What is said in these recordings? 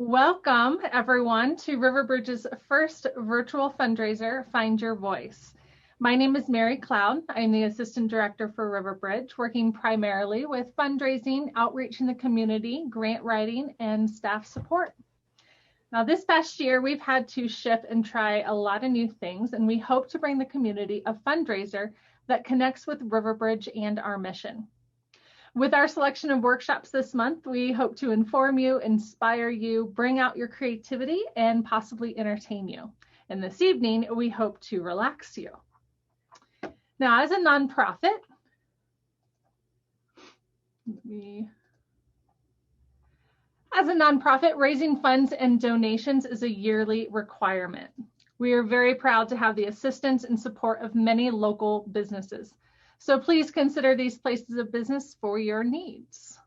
Welcome, everyone, to Riverbridge's first virtual fundraiser, Find Your Voice. My name is Mary Cloud. I'm the Assistant Director for Riverbridge, working primarily with fundraising, outreach in the community, grant writing, and staff support. Now, this past year, we've had to shift and try a lot of new things, and we hope to bring the community a fundraiser that connects with Riverbridge and our mission. With our selection of workshops this month, we hope to inform you, inspire you, bring out your creativity, and possibly entertain you. And this evening, we hope to relax you. Now, as a nonprofit, raising funds and donations is a yearly requirement. We are very proud to have the assistance and support of many local businesses. So please consider these places of business for your needs.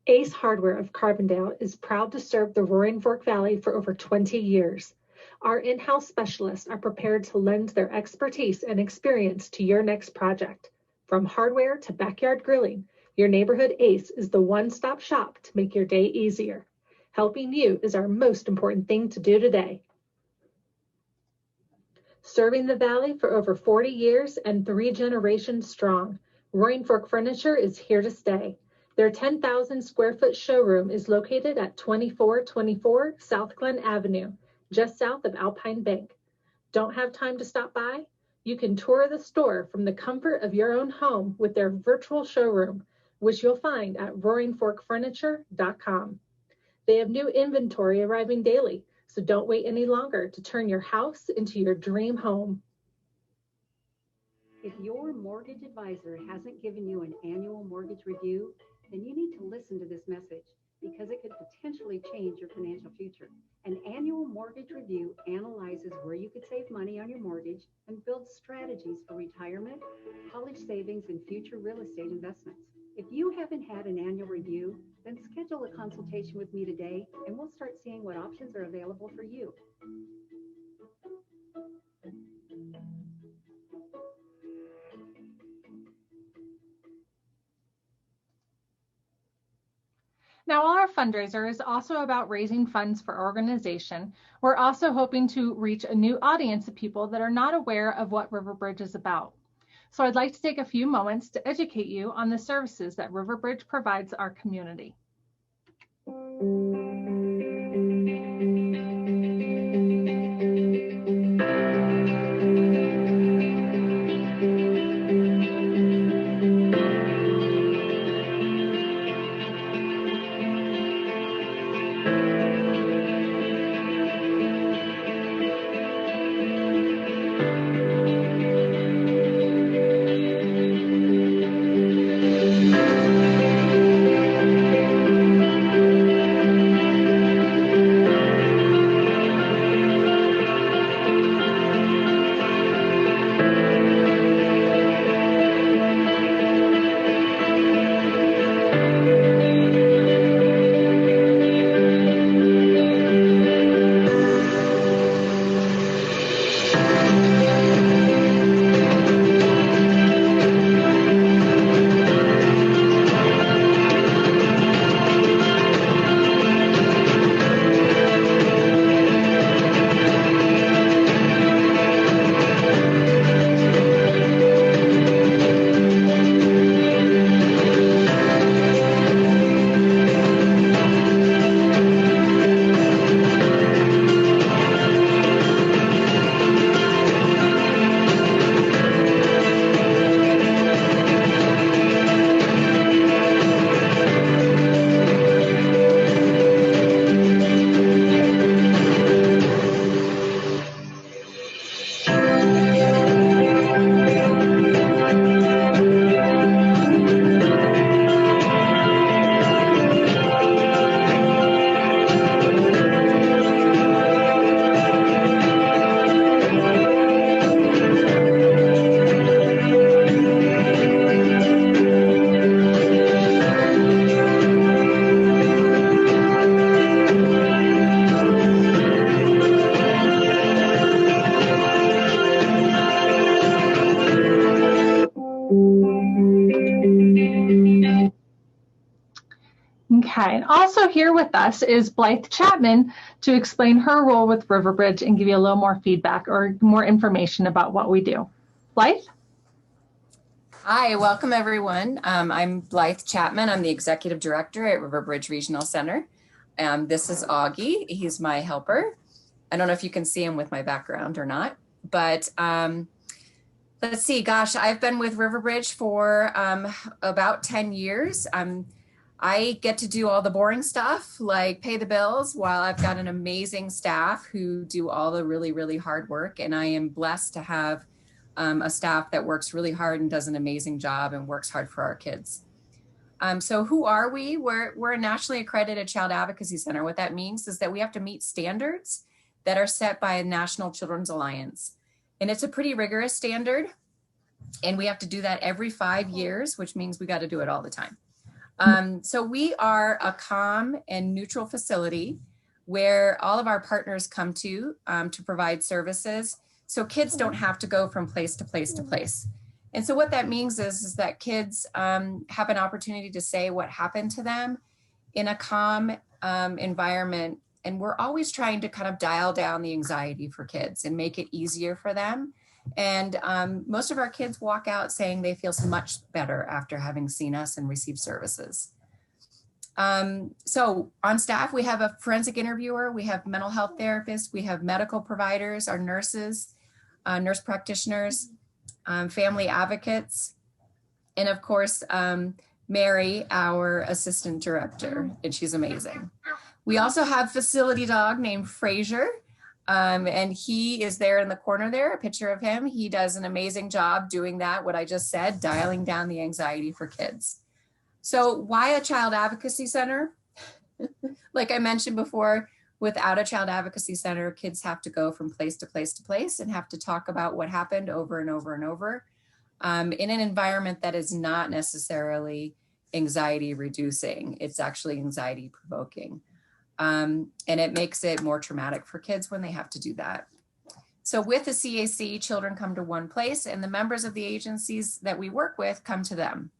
Ace Hardware of Carbondale is proud to serve the Roaring Fork Valley for over 20 years. Our in-house specialists are prepared to lend their expertise and experience to your next project. From hardware to backyard grilling, your neighborhood Ace is the one-stop shop to make your day easier. Helping you is our most important thing to do today. Serving the Valley for over 40 years and 3 generations strong, Roaring Fork Furniture is here to stay. Their 10,000 square foot showroom is located at 2424 South Glen Avenue, just south of Alpine Bank. Don't have time to stop by? You can tour the store from the comfort of your own home with their virtual showroom, which you'll find at roaringforkfurniture.com. They have new inventory arriving daily, so don't wait any longer to turn your house into your dream home. If your mortgage advisor hasn't given you an annual mortgage review, then you need to listen to this message because it could potentially change your financial future. An annual mortgage review analyzes where you could save money on your mortgage and builds strategies for retirement, college savings, and future real estate investments. If you haven't had an annual review, then schedule a consultation with me today and we'll start seeing what options are available for you. Now, while our fundraiser is also about raising funds for our organization, we're also hoping to reach a new audience of people that are not aware of what Riverbridge is about. So I'd like to take a few moments to educate you on the services that Riverbridge provides our community. And also here with us is Blythe Chapman to explain her role with Riverbridge and give you a little more feedback or more information about what we do. Blythe? Hi, welcome everyone. I'm Blythe Chapman. I'm the Executive Director at Riverbridge Regional Center. This is Augie. He's my helper. I don't know if you can see him with my background or not, but let's see, gosh, I've been with Riverbridge for about 10 years. I get to do all the boring stuff like pay the bills while I've got an amazing staff who do all the really, really hard work. And I am blessed to have a staff that works really hard and does an amazing job and works hard for our kids. So who are we? We're a nationally accredited child advocacy center. What that means is that we have to meet standards that are set by a National Children's Alliance. And it's a pretty rigorous standard. And we have to do that every 5 years, which means we got to do it all the time. So we are a calm and neutral facility where all of our partners come to provide services. So kids don't have to go from place to place to place. And so what that means is that kids have an opportunity to say what happened to them in a calm environment. And we're always trying to kind of dial down the anxiety for kids and make it easier for them. And most of our kids walk out saying they feel so much better after having seen us and received services. So on staff, we have a forensic interviewer, we have mental health therapists, we have medical providers, our nurses, nurse practitioners, family advocates, and of course, Mary, our assistant director, and she's amazing. We also have facility dog named Frazier. And he is there in the corner there, a picture of him. He does an amazing job doing that, what I just said, dialing down the anxiety for kids. So why a child advocacy center? Like I mentioned before, without a child advocacy center, kids have to go from place to place to place and have to talk about what happened over and over and over in an environment that is not necessarily anxiety reducing. It's actually anxiety provoking. And it makes it more traumatic for kids when they have to do that. So with the CAC, children come to one place and the members of the agencies that we work with come to them.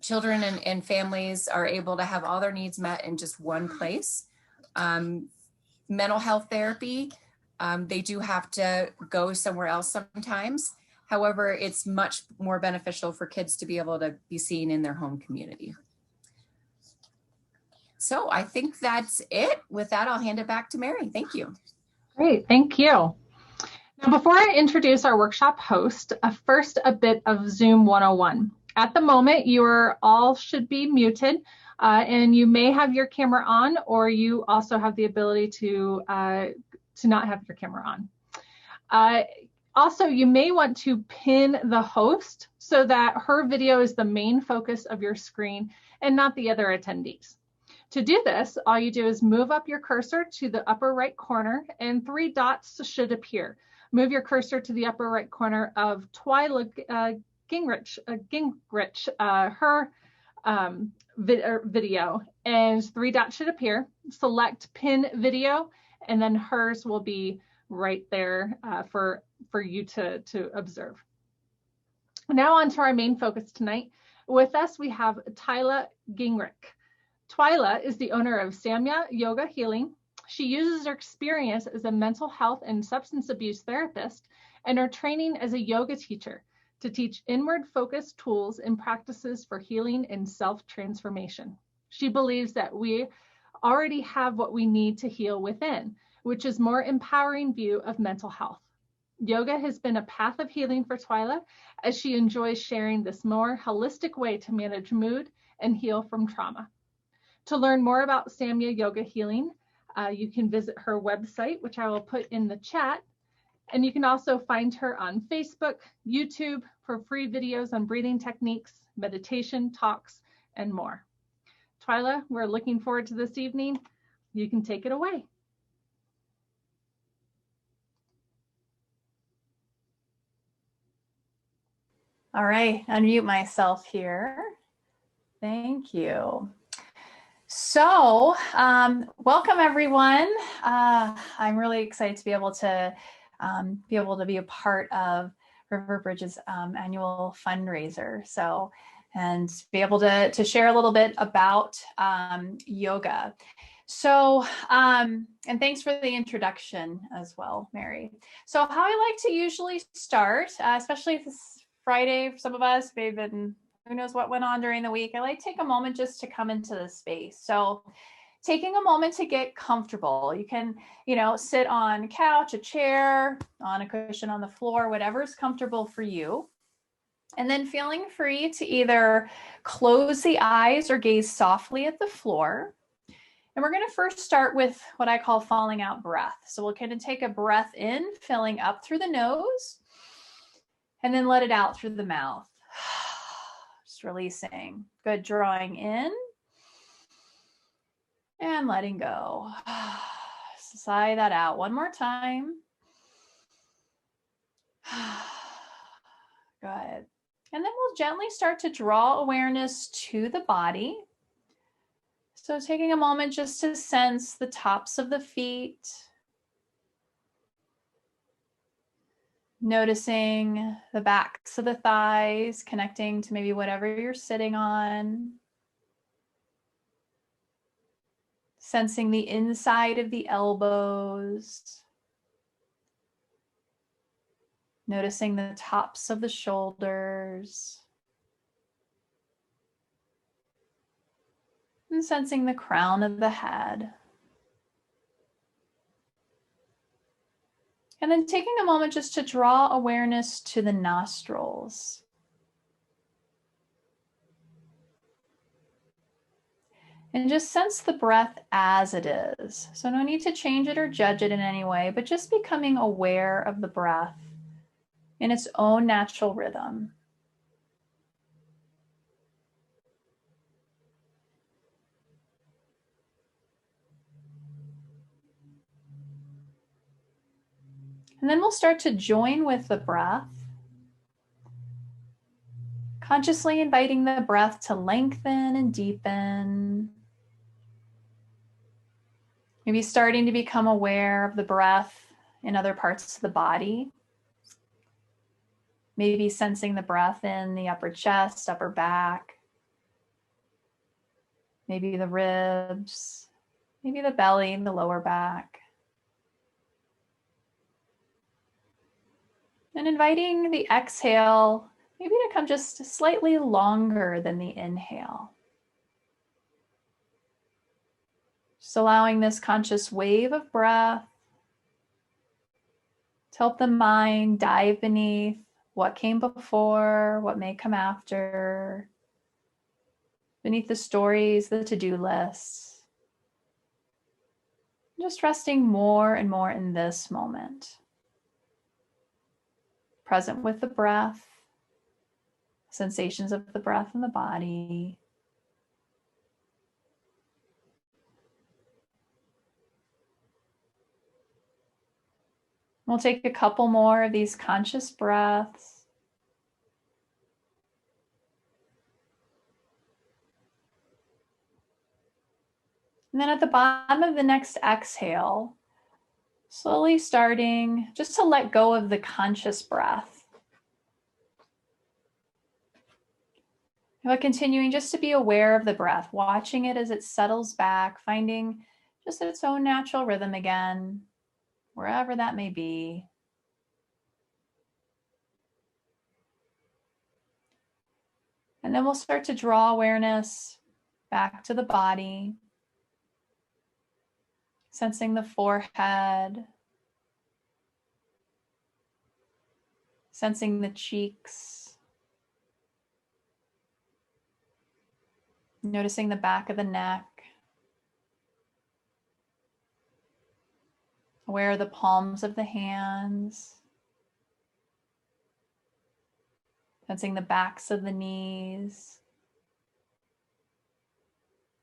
Children and families are able to have all their needs met in just one place. Mental health therapy, they do have to go somewhere else sometimes. However, it's much more beneficial for kids to be able to be seen in their home community. So I think that's it. With that, I'll hand it back to Mary. Thank you. Great, thank you. Now, before I introduce our workshop host, first a bit of Zoom 101. At the moment, you all should be muted, and you may have your camera on, or you also have the ability to not have your camera on. Also, you may want to pin the host so that her video is the main focus of your screen and not the other attendees. To do this, all you do is move up your cursor to the upper right corner and 3 dots should appear. Move your cursor to the upper right corner of Twyla Gingrich, her video, and 3 dots should appear. Select pin video, and then hers will be right there for you to observe. Now on to our main focus tonight. With us, we have Twyla Gingrich. Twyla is the owner of Samya Yoga Healing. She uses her experience as a mental health and substance abuse therapist and her training as a yoga teacher to teach inward-focused tools and practices for healing and self-transformation. She believes that we already have what we need to heal within, which is more empowering view of mental health. Yoga has been a path of healing for Twyla as she enjoys sharing this more holistic way to manage mood and heal from trauma. To learn more about Samya Yoga Healing, you can visit her website, which I will put in the chat. And you can also find her on Facebook, YouTube for free videos on breathing techniques, meditation, talks, and more. Twyla, we're looking forward to this evening. You can take it away. All right, unmute myself here. Thank you. So, welcome everyone. I'm really excited to be able to be a part of Riverbridge's annual fundraiser. So, and be able to share a little bit about yoga. So, and thanks for the introduction as well, Mary. So how I like to usually start, especially this Friday, for some of us, maybe who knows what went on during the week, I like to take a moment just to come into the space. So taking a moment to get comfortable. You can, sit on a couch, a chair, on a cushion on the floor, whatever is comfortable for you. And then feeling free to either close the eyes or gaze softly at the floor. And we're going to first start with what I call falling out breath. So we'll kind of take a breath in, filling up through the nose, and then let it out through the mouth. Just releasing. Good. Drawing in and letting go. Sigh that out one more time. Good. And then we'll gently start to draw awareness to the body. So taking a moment just to sense the tops of the feet. Noticing the backs of the thighs, connecting to maybe whatever you're sitting on. Sensing the inside of the elbows. Noticing the tops of the shoulders. And sensing the crown of the head. And then taking a moment just to draw awareness to the nostrils. And just sense the breath as it is. So no need to change it or judge it in any way, but just becoming aware of the breath in its own natural rhythm. And then we'll start to join with the breath, consciously inviting the breath to lengthen and deepen. Maybe starting to become aware of the breath in other parts of the body. Maybe sensing the breath in the upper chest, upper back. Maybe the ribs, maybe the belly, the lower back. And inviting the exhale maybe to come just slightly longer than the inhale. Just allowing this conscious wave of breath to help the mind dive beneath what came before, what may come after, beneath the stories, the to-do lists. Just resting more and more in this moment. Present with the breath, sensations of the breath in the body. We'll take a couple more of these conscious breaths. And then at the bottom of the next exhale, slowly starting just to let go of the conscious breath. But continuing just to be aware of the breath, watching it as it settles back, finding just its own natural rhythm again, wherever that may be. And then we'll start to draw awareness back to the body, sensing the forehead, sensing the cheeks, noticing the back of the neck, aware of the palms of the hands, sensing the backs of the knees,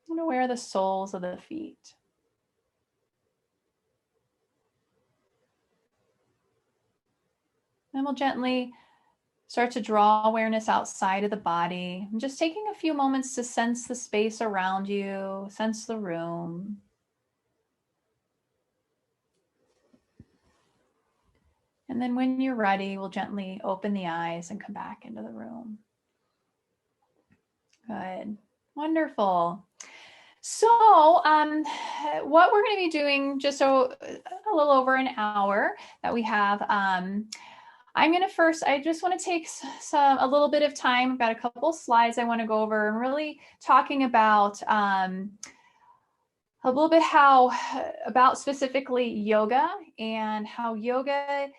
and aware of the soles of the feet. Then we'll gently start to draw awareness outside of the body, and just taking a few moments to sense the space around you, sense the room. And then when you're ready, we'll gently open the eyes and come back into the room. Good. Wonderful. So what we're going to be doing just a little over an hour that we have, I'm going to first, I just want to take a little bit of time. I've got a couple slides I want to go over and really talking about a little bit about specifically yoga and how yoga,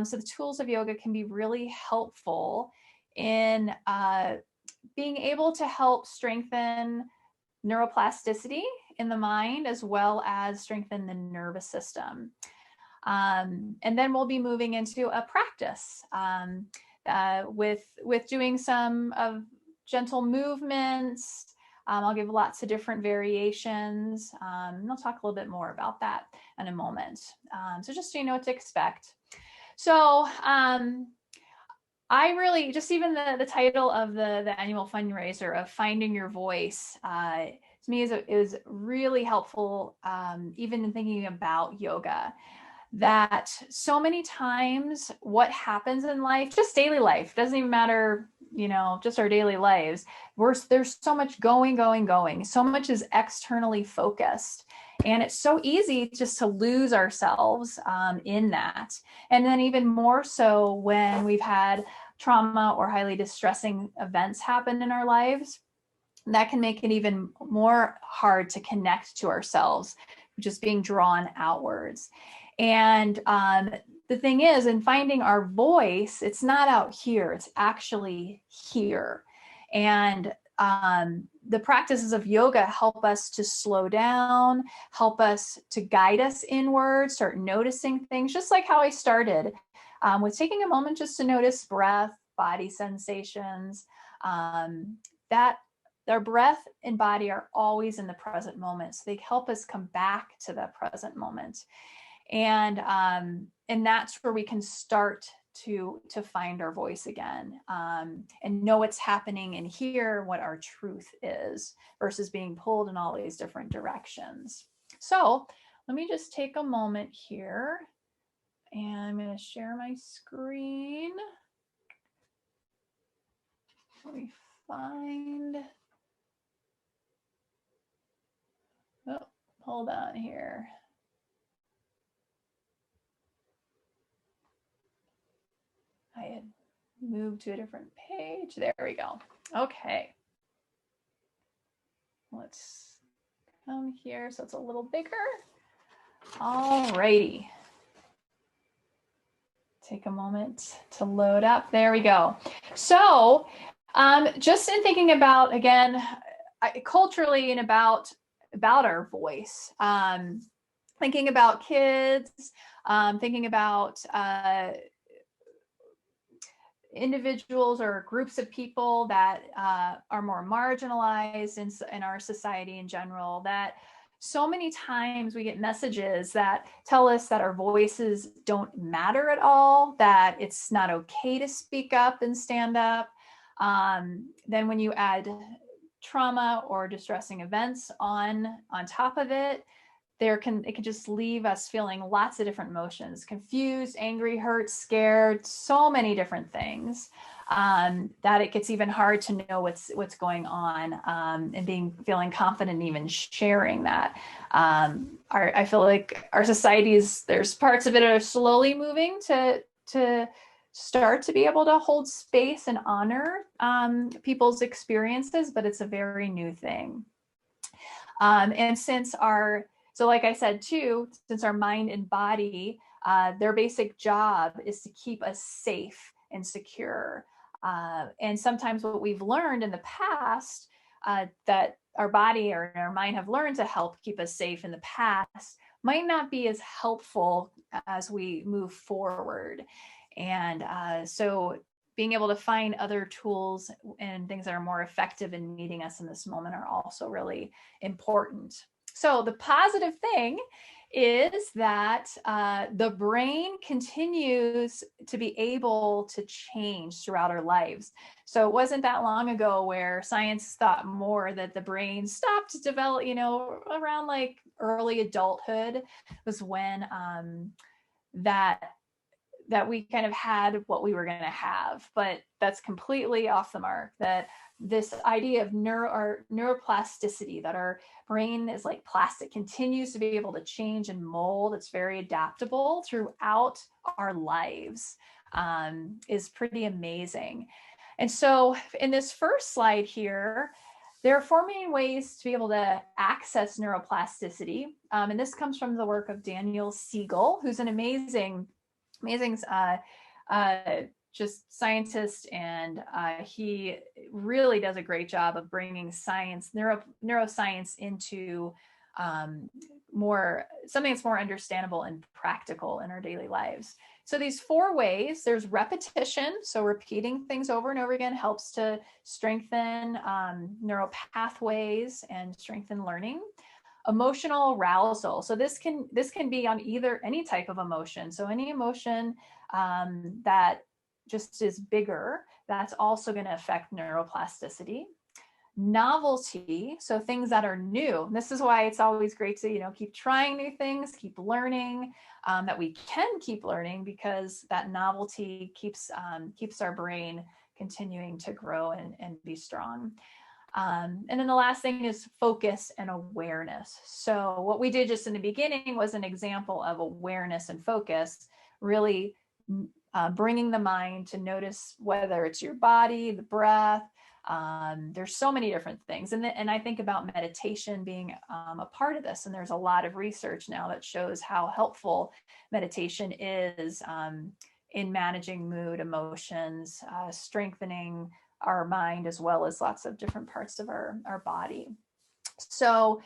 so the tools of yoga can be really helpful in being able to help strengthen neuroplasticity in the mind, as well as strengthen the nervous system. And then we'll be moving into a practice with doing some of gentle movements. I'll give lots of different variations. And I'll talk a little bit more about that in a moment. So just so you know what to expect. So I really, just even the title of the annual fundraiser of Finding Your Voice, to me is really helpful, even in thinking about yoga. That so many times what happens in life, just daily life, doesn't even matter, just our daily lives, there's so much going. So much is externally focused. And it's so easy just to lose ourselves in that. And then even more so when we've had trauma or highly distressing events happen in our lives, that can make it even more hard to connect to ourselves, just being drawn outwards. And the thing is, in finding our voice, it's not out here, it's actually here. And the practices of yoga help us to slow down, help us to guide us inward, start noticing things, just like how I started with taking a moment just to notice breath, body sensations, that their breath and body are always in the present moment. So they help us come back to the present moment. And that's where we can start to find our voice again, and know what's happening and hear what our truth is versus being pulled in all these different directions. So let me just take a moment here, and I'm going to share my screen. Let me find, oh, hold on here. I had moved to a different page. There we go. Okay. Let's come here so it's a little bigger. All righty. Take a moment to load up. There we go. So just in thinking about, again, culturally and about our voice, thinking about kids, thinking about individuals or groups of people that are more marginalized in our society in general, that so many times we get messages that tell us that our voices don't matter at all, that it's not okay to speak up and stand up. Then when you add trauma or distressing events on top of it, it can just leave us feeling lots of different emotions: confused, angry, hurt, scared, so many different things, that it gets even hard to know what's going on, and feeling confident in even sharing that. I feel like our societies, there's parts of it are slowly moving to start to be able to hold space and honor people's experiences, but it's a very new thing. And so like I said too, since our mind and body, their basic job is to keep us safe and secure. And sometimes what we've learned in the past, that our body or our mind have learned to help keep us safe in the past, might not be as helpful as we move forward. And so being able to find other tools and things that are more effective in meeting us in this moment are also really important. So the positive thing is that the brain continues to be able to change throughout our lives. So it wasn't that long ago where science thought more that the brain stopped to develop, around like early adulthood was when that that we kind of had what we were going to have, but that's completely off the mark. That this idea of neuroplasticity, that our brain is like plastic, continues to be able to change and mold. It's very adaptable throughout our lives, is pretty amazing. And so in this first slide here, there are 4 main ways to be able to access neuroplasticity. And this comes from the work of Daniel Siegel, who's an amazing just scientist, and he really does a great job of bringing neuroscience into something that's more understandable and practical in our daily lives. So these 4 ways: there's repetition, so repeating things over and over again helps to strengthen neural pathways and strengthen learning. Emotional arousal, so this can be on any type of emotion. So any emotion that just is bigger, that's also going to affect neuroplasticity. Novelty, so things that are new. And this is why it's always great to keep trying new things, keep learning, that we can keep learning, because that novelty keeps our brain continuing to grow and be strong. And then the last thing is focus and awareness. So what we did just in the beginning was an example of awareness and focus, really bringing the mind to notice whether it's your body, the breath. There's so many different things. And I think about meditation being a part of this. And there's a lot of research now that shows how helpful meditation is in managing mood, emotions, strengthening our mind, as well as lots of different parts of our body. So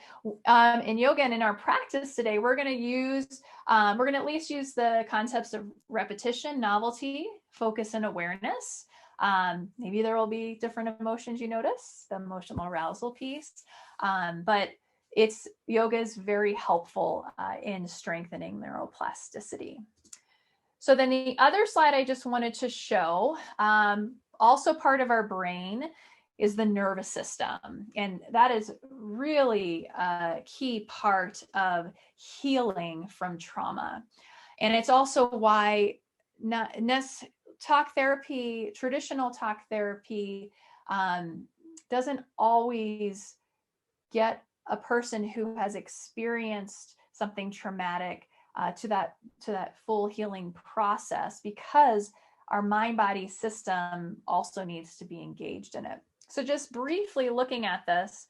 in yoga and in our practice today, we're going to at least use the concepts of repetition, novelty, focus, and awareness. Maybe there will be different emotions you notice, the emotional arousal piece, but yoga is very helpful in strengthening neuroplasticity. So then the other slide I just wanted to show, also part of our brain, is the nervous system. And that is really a key part of healing from trauma. And it's also why traditional talk therapy doesn't always get a person who has experienced something traumatic to that full healing process, because our mind-body system also needs to be engaged in it. So just briefly looking at this,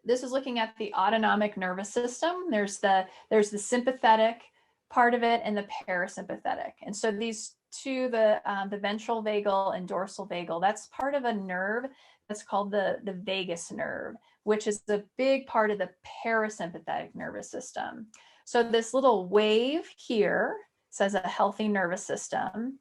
this is looking at the autonomic nervous system. There's the sympathetic part of it and the parasympathetic. And so these two, the ventral vagal and dorsal vagal, that's part of a nerve that's called the vagus nerve, which is a big part of the parasympathetic nervous system. So this little wave here says a healthy nervous system,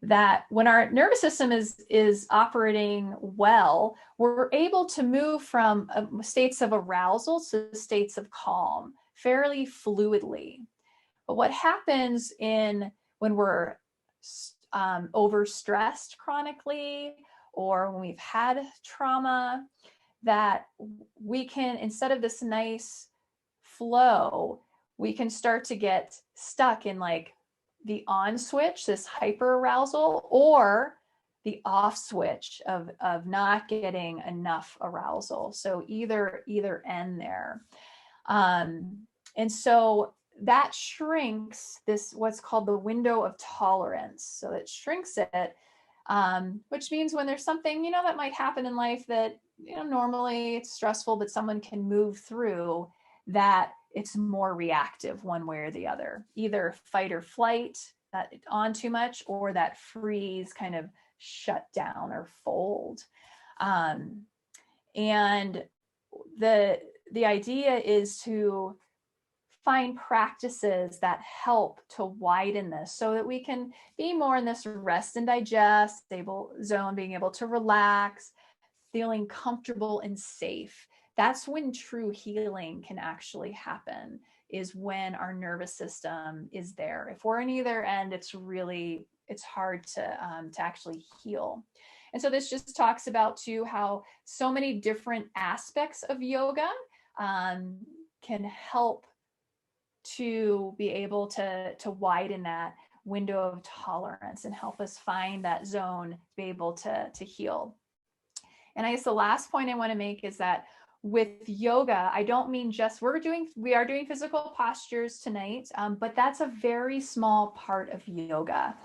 that when our nervous system is operating well, we're able to move from states of arousal to states of calm fairly fluidly. But what happens when we're overstressed chronically, or when we've had trauma, that we can, instead of this nice flow, we can start to get stuck in like the on switch, this hyper arousal, or the off switch of not getting enough arousal. So either end there. And so that shrinks what's called the window of tolerance. So it shrinks it, which means when there's something, that might happen in life that, normally it's stressful, but someone can move through, that it's more reactive one way or the other, either fight or flight, that on too much, or that freeze, kind of shut down or fold. And the idea is to find practices that help to widen this, so that we can be more in this rest and digest stable zone, being able to relax, feeling comfortable and safe. That's when true healing can actually happen, is when our nervous system is there. If we're in either end, it's hard to actually heal. And so this just talks about too how so many different aspects of yoga can help to be able to widen that. window of tolerance and help us find that zone to be able to heal. And I guess the last point I want to make is that with yoga, I don't mean just we are doing physical postures tonight, but that's a very small part of yoga.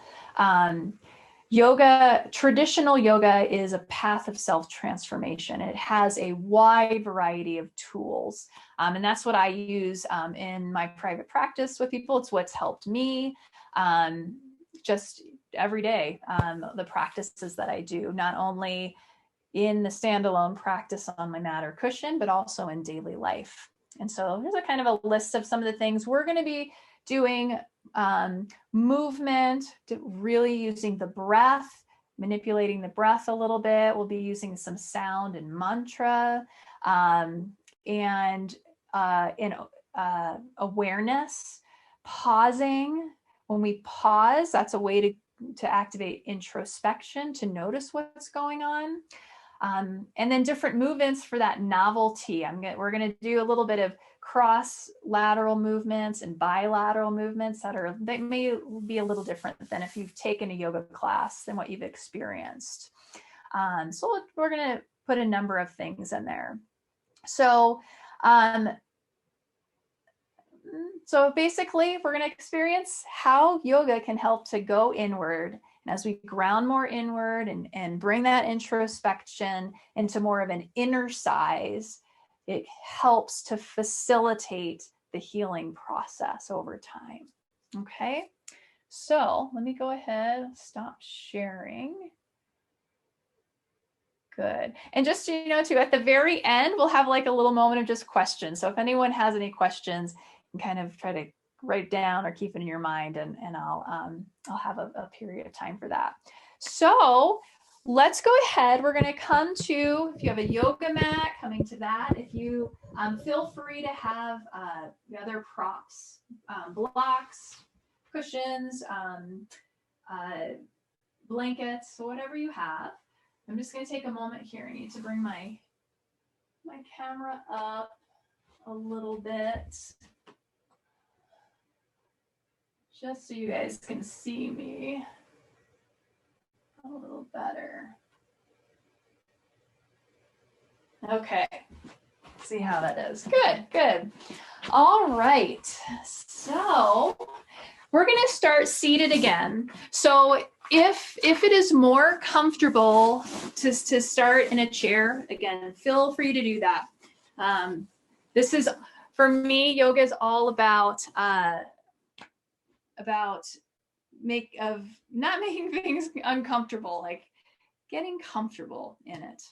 Traditional yoga is a path of self-transformation. It has a wide variety of tools. And that's what I use in my private practice with people. It's what's helped me just every day, the practices that I do, not only in the standalone practice on my mat or cushion, but also in daily life. And so here's a kind of a list of some of the things we're going to be doing. Movement, really using the breath, manipulating the breath a little bit. We'll be using some sound and mantra, and awareness, pausing. When we pause, that's a way to activate introspection, to notice what's going on. And then different movements for that novelty. We're going to do a little bit of cross-lateral movements and bilateral movements that may be a little different than if you've taken a yoga class than what you've experienced. So we're going to put a number of things in there. So basically, we're going to experience how yoga can help to go inward. And as we ground more inward and bring that introspection into more of an inner size, it helps to facilitate the healing process over time. Okay, so let me go ahead, stop sharing. Good. And just, too, at the very end, we'll have like a little moment of just questions. So if anyone has any questions, you can kind of try to write down or keep it in your mind, and I'll have a period of time for that. So let's go ahead. We're going to come to, if you have a yoga mat, coming to that. If you feel free to have the other props, blocks, cushions, blankets, so whatever you have. I'm just going to take a moment here. I need to bring my camera up a little bit, just so you guys can see me a little better. Okay, see how that is. Good. All right, so we're going to start seated again. So if it is more comfortable to start in a chair, again, feel free to do that. This is, for me, yoga is all about not making things uncomfortable, like getting comfortable in it.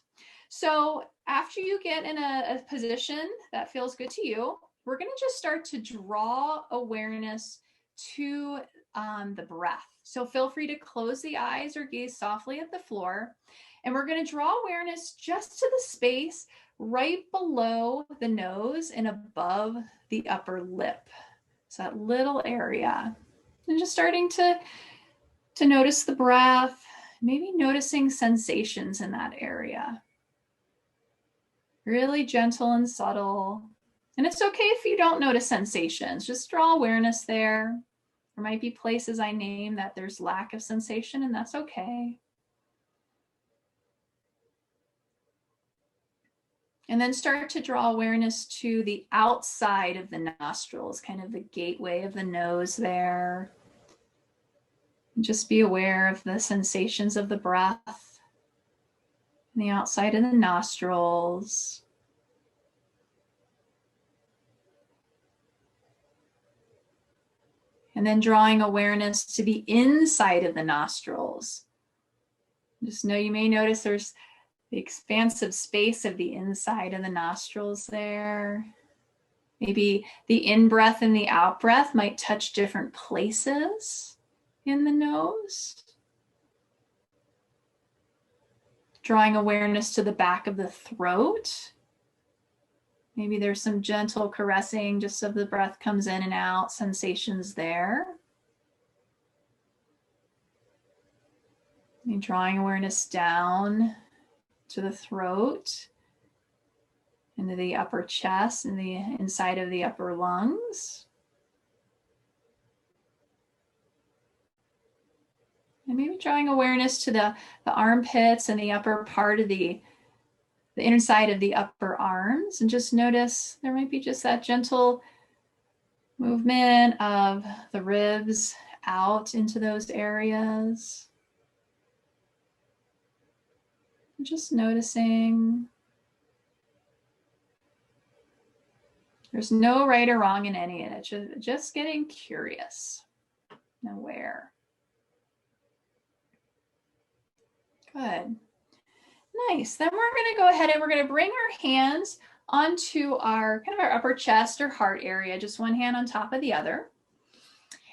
So after you get in a position that feels good to you, we're going to just start to draw awareness to the breath. So feel free to close the eyes or gaze softly at the floor. And we're going to draw awareness just to the space right below the nose and above the upper lip. So that little area. And just starting to notice the breath, maybe noticing sensations in that area. Really gentle and subtle. And it's okay if you don't notice sensations, just draw awareness there. There might be places I name that there's lack of sensation, and that's okay. And then start to draw awareness to the outside of the nostrils, kind of the gateway of the nose there. And just be aware of the sensations of the breath on the outside of the nostrils. And then drawing awareness to the inside of the nostrils. Just know you may notice there's the expansive space of the inside of the nostrils there. Maybe the in-breath and the out-breath might touch different places in the nose. Drawing awareness to the back of the throat. Maybe there's some gentle caressing just so the breath comes in and out, sensations there. And drawing awareness down to the throat, into the upper chest and the inside of the upper lungs. And maybe drawing awareness to the armpits and the upper part of the inside of the upper arms, and just notice there might be just that gentle movement of the ribs out into those areas. Just noticing. There's no right or wrong in any of it, just getting curious and aware. Good. Nice. Then we're going to go ahead and we're going to bring our hands onto our kind of our upper chest or heart area, just one hand on top of the other.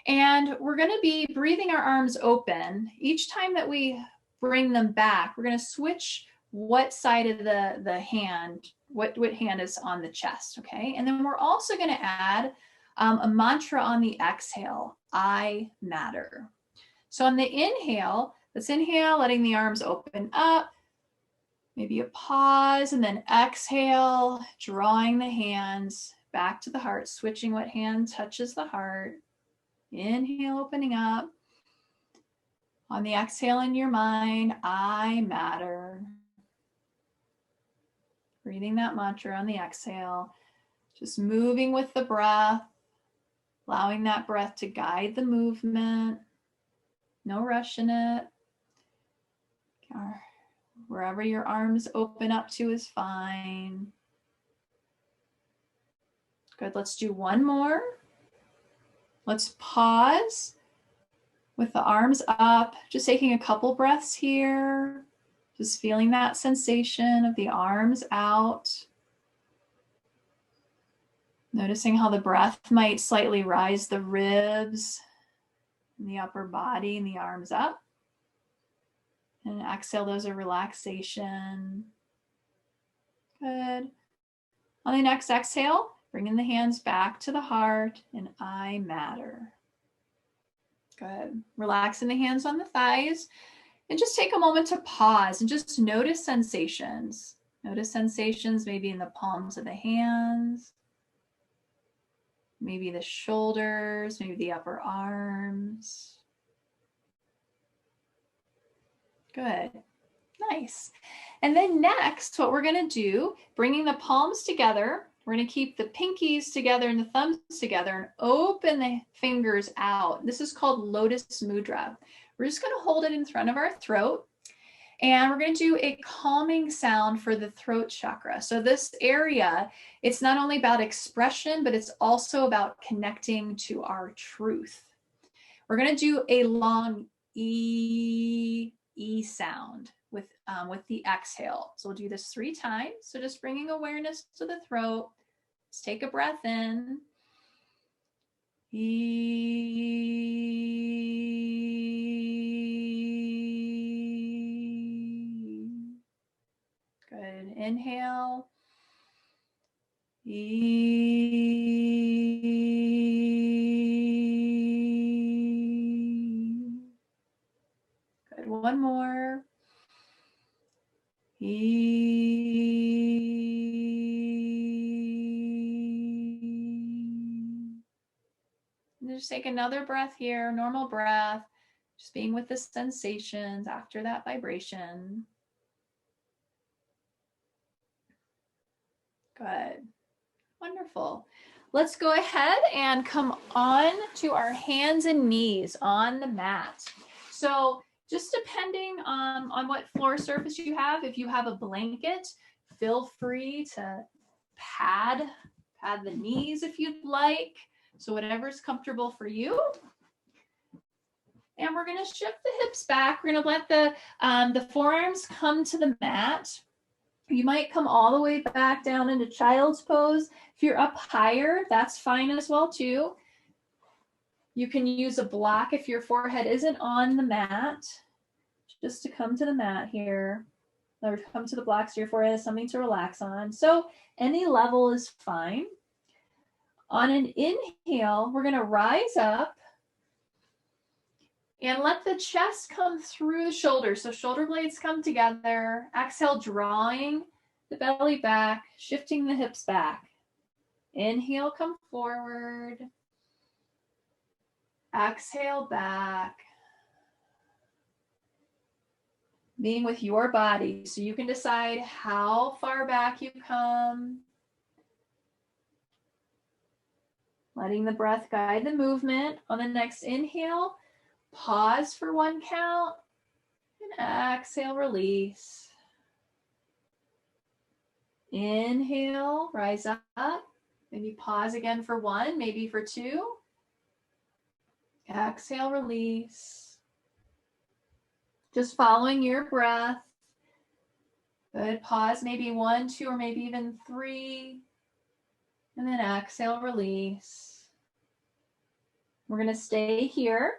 And we're going to be breathing our arms open. Each time that we bring them back, we're going to switch what side of the hand, what hand is on the chest, okay? And then we're also going to add a mantra on the exhale, I matter. So on the inhale, let's inhale, letting the arms open up, maybe a pause, and then exhale, drawing the hands back to the heart, switching what hand touches the heart. Inhale, opening up. On the exhale in your mind, I matter. Breathing that mantra on the exhale, just moving with the breath, allowing that breath to guide the movement. No rush in it. Wherever your arms open up to is fine. Good, let's do one more. Let's pause with the arms up, just taking a couple breaths here. Just feeling that sensation of the arms out. Noticing how the breath might slightly rise the ribs and the upper body and the arms up. And exhale those are relaxation. Good. On the next exhale, bringing the hands back to the heart and I matter. Good. Relaxing the hands on the thighs. And just take a moment to pause and just notice sensations. Notice sensations maybe in the palms of the hands, maybe the shoulders, maybe the upper arms. Good. Nice. And then next, what we're going to do, bringing the palms together, we're going to keep the pinkies together and the thumbs together and open the fingers out. This is called Lotus Mudra. We're just going to hold it in front of our throat, and we're going to do a calming sound for the throat chakra. So this area, it's not only about expression, but it's also about connecting to our truth. We're going to do a long E sound with the exhale. So we'll do this 3 times. So just bringing awareness to the throat. Let's take a breath in. Good. Inhale. Good. One more. Just take another breath here, normal breath, just being with the sensations after that vibration. Good. Wonderful. Let's go ahead and come on to our hands and knees on the mat. So just depending on what floor surface you have, if you have a blanket, feel free to pad the knees if you'd like. So whatever's comfortable for you. And we're going to shift the hips back. We're going to let the forearms come to the mat. You might come all the way back down into child's pose. If you're up higher, that's fine as well too. You can use a block if your forehead isn't on the mat, just to come to the mat here. Or come to the blocks so your forehead has something to relax on. So any level is fine. On an inhale, we're going to rise up and let the chest come through the shoulders. So shoulder blades come together. Exhale, drawing the belly back, shifting the hips back. Inhale, come forward. Exhale, back. being with your body. So you can decide how far back you come. Letting the breath guide the movement. On the next inhale, pause for 1 count and exhale, release. Inhale, rise up. Maybe pause again for 1, maybe for 2. Exhale, release. Just following your breath. Good. Pause maybe 1, 2, or maybe even 3. And then exhale, release. We're going to stay here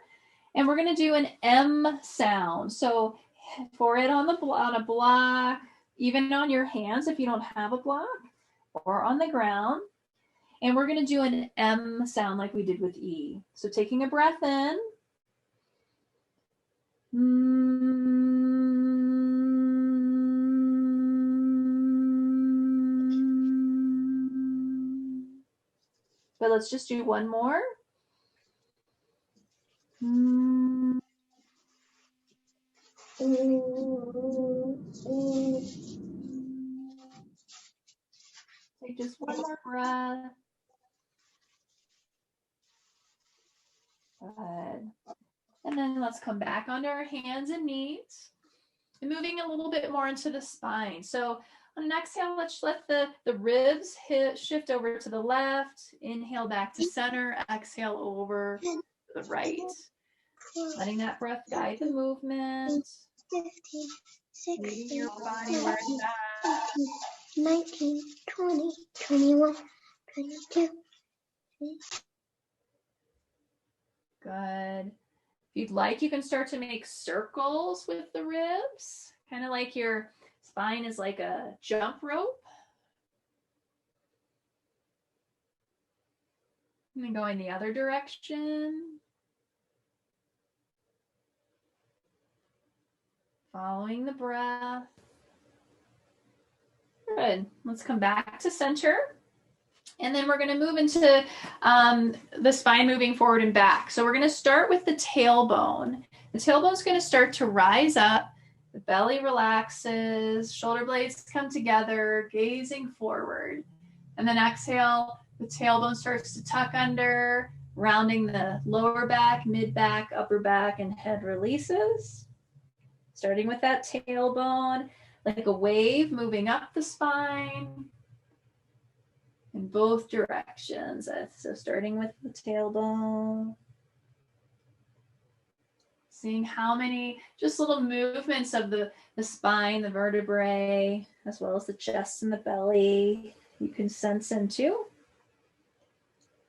and we're going to do an M sound. So for it on a block, even on your hands if you don't have a block, or on the ground. And we're going to do an M sound like we did with E. So taking a breath in. But let's just do one more. Take just one more breath. Good. And then let's come back onto our hands and knees. And moving a little bit more into the spine. So on an exhale, let's let the ribs shift over to the left. Inhale back to center. Exhale over to the right. Letting that breath guide the movement. 15, 16, Leaving your body where it's at. 19, 20, 21, 22. Good. If you'd like, you can start to make circles with the ribs, kind of like your spine is like a jump rope. And then going the other direction. Following the breath. Good. Let's come back to center. And then we're going to move into the spine moving forward and back. So we're going to start with the tailbone. The tailbone is going to start to rise up. The belly relaxes, shoulder blades come together, gazing forward. And then exhale, the tailbone starts to tuck under, rounding the lower back, mid back, upper back, and head releases. Starting with that tailbone, like a wave moving up the spine. In both directions. So starting with the tailbone. Seeing how many just little movements of the spine, the vertebrae, as well as the chest and the belly you can sense into.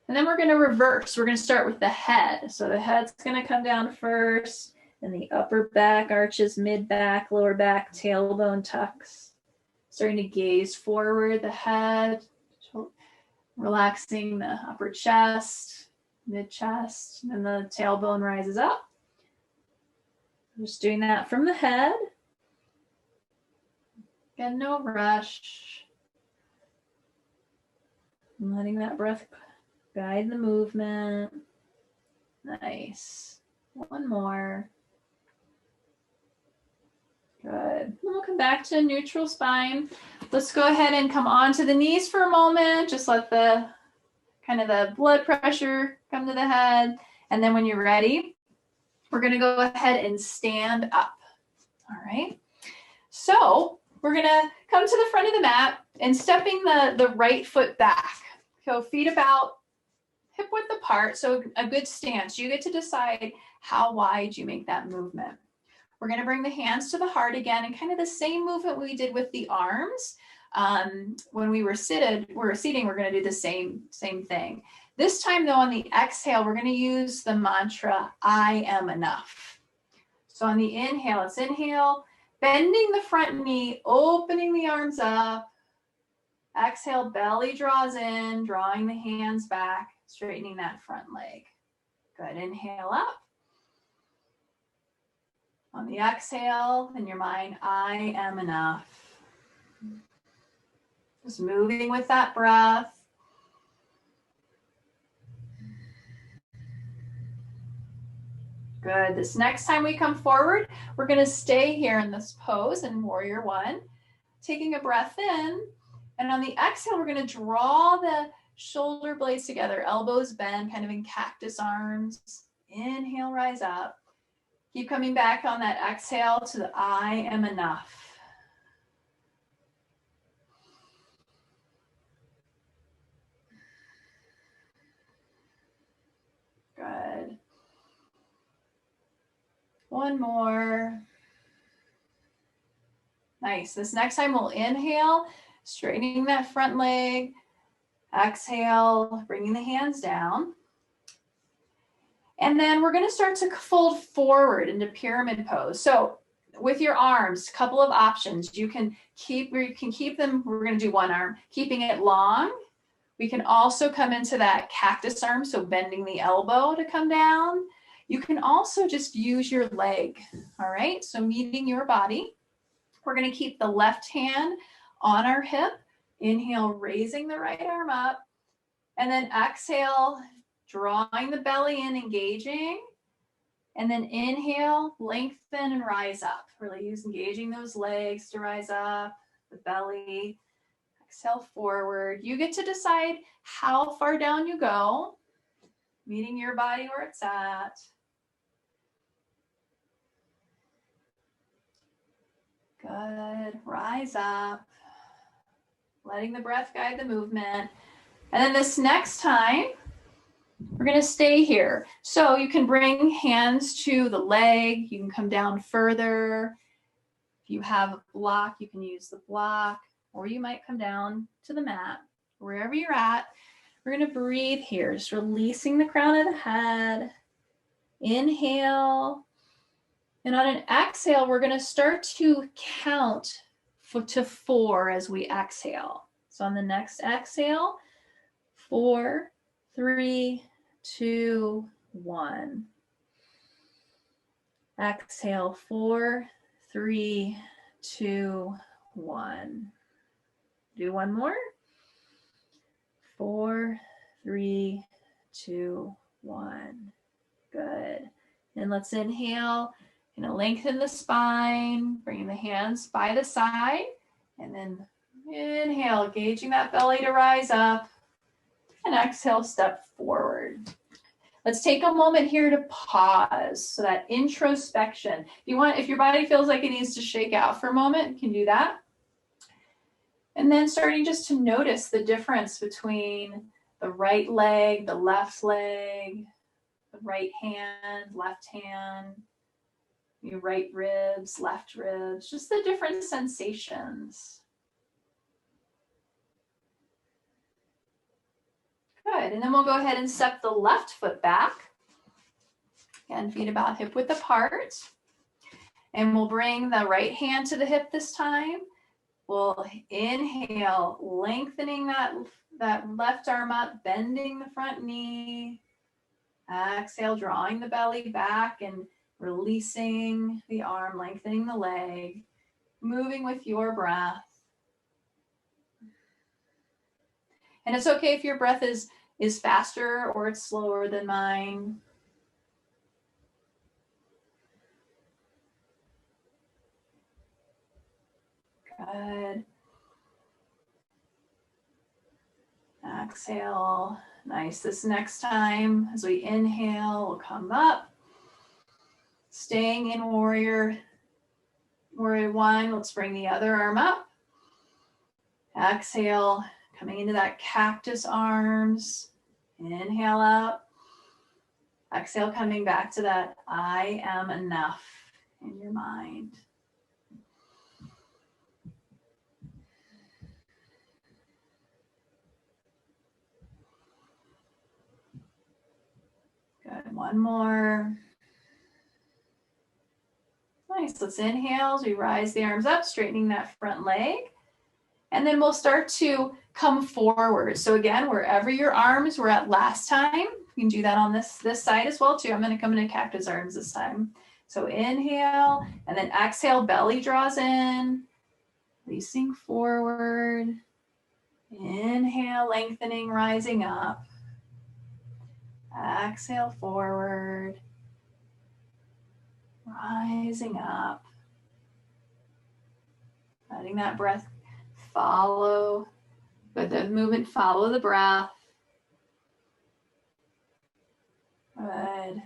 And then we're going to reverse. We're going to start with the head. So the head's going to come down first, and the upper back arches, mid back, lower back, tailbone tucks. Starting to gaze forward, the head. Relaxing the upper chest, mid chest, and then the tailbone rises up. Just doing that from the head. Again, no rush. And letting that breath guide the movement. Nice. One more. Good. And we'll come back to neutral spine. Let's go ahead and come onto the knees for a moment. Just let the kind of the blood pressure come to the head. And then when you're ready, we're going to go ahead and stand up. All right. So we're going to come to the front of the mat and stepping the right foot back. So feet about hip width apart. So a good stance. You get to decide how wide you make that movement. We're going to bring the hands to the heart again, and kind of the same movement we did with the arms. When we were seating, we're going to do the same thing. This time though, on the exhale, we're going to use the mantra, I am enough. So on the inhale, let's inhale, bending the front knee, opening the arms up. Exhale, belly draws in, drawing the hands back, straightening that front leg. Good, inhale up. On the exhale, in your mind, I am enough. Just moving with that breath. Good. This next time we come forward, we're going to stay here in this pose in Warrior One, taking a breath in. And on the exhale, we're going to draw the shoulder blades together, elbows bend, kind of in cactus arms. Inhale, rise up. Keep coming back on that exhale to the I am enough. Good. One more. Nice. This next time we'll inhale, straightening that front leg. Exhale, bringing the hands down. And then we're going to start to fold forward into pyramid pose. So with your arms, a couple of options. You can keep them. We're going to do one arm, keeping it long. We can also come into that cactus arm, so bending the elbow to come down. You can also just use your leg. All right, so meeting your body. We're going to keep the left hand on our hip. Inhale, raising the right arm up. And then exhale, drawing the belly in, engaging. And then inhale, lengthen and rise up. Really engaging those legs to rise up, the belly. Exhale forward. You get to decide how far down you go, meeting your body where it's at. Good. Rise up. Letting the breath guide the movement. And then this next time, we're going to stay here. So you can bring hands to the leg. You can come down further. If you have a block, you can use the block, or you might come down to the mat. Wherever you're at, we're going to breathe here, just releasing the crown of the head. Inhale. And on an exhale, we're going to start to count to 4 as we exhale. So on the next exhale, 4, 3, 2, 1. Exhale, 4, 3, 2, 1. Do one more. 4, 3, 2, 1. Good. And let's inhale. Lengthen the spine, bringing the hands by the side, and then inhale, engaging that belly to rise up, and exhale, step forward. Let's take a moment here to pause. So that introspection. If your body feels like it needs to shake out for a moment, you can do that. And then starting just to notice the difference between the right leg, the left leg, the right hand, left hand, your right ribs, left ribs, just the different sensations. Good, and then we'll go ahead and step the left foot back. Again, feet about hip width apart. And we'll bring the right hand to the hip this time. We'll inhale, lengthening that left arm up, bending the front knee. Exhale, drawing the belly back and releasing the arm, lengthening the leg, moving with your breath. And it's okay if your breath is faster or it's slower than mine. Good. Exhale. Nice. This next time, as we inhale, we'll come up. Staying in Warrior One, let's bring the other arm up. Exhale, coming into that cactus arms. Inhale up. Exhale, coming back to that I am enough in your mind. Good. One more. Nice. Let's inhale as we rise the arms up, straightening that front leg. And then we'll start to come forward. So again, wherever your arms were at last time, you can do that on this side as well too. I'm going to come into cactus arms this time. So inhale, and then exhale, belly draws in, releasing forward. Inhale, lengthening, rising up. Exhale, forward. Rising up. Letting that breath follow, but the movement follow the breath. Good. And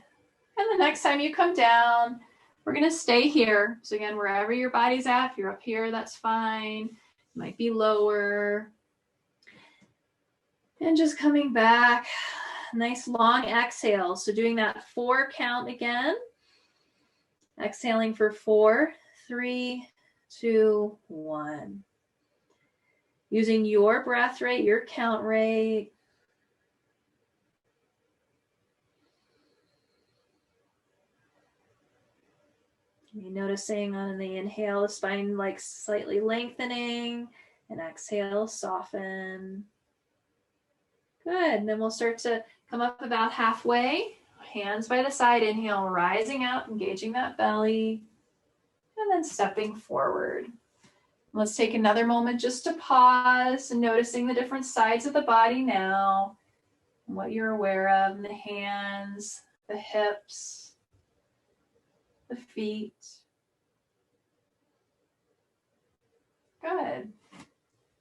the next time you come down, we're going to stay here. So again, wherever your body's at, if you're up here, that's fine. It might be lower. And just coming back. Nice long exhale. So doing that 4 count again. Exhaling for 4, 3, 2, 1. Using your breath rate, your count rate. You're noticing on the inhale, the spine like slightly lengthening, and exhale, soften. Good, and then we'll start to come up about halfway. Hands by the side, inhale, rising up, engaging that belly, and then stepping forward. Let's take another moment just to pause and noticing the different sides of the body now, and what you're aware of in the hands, the hips, the feet. Good.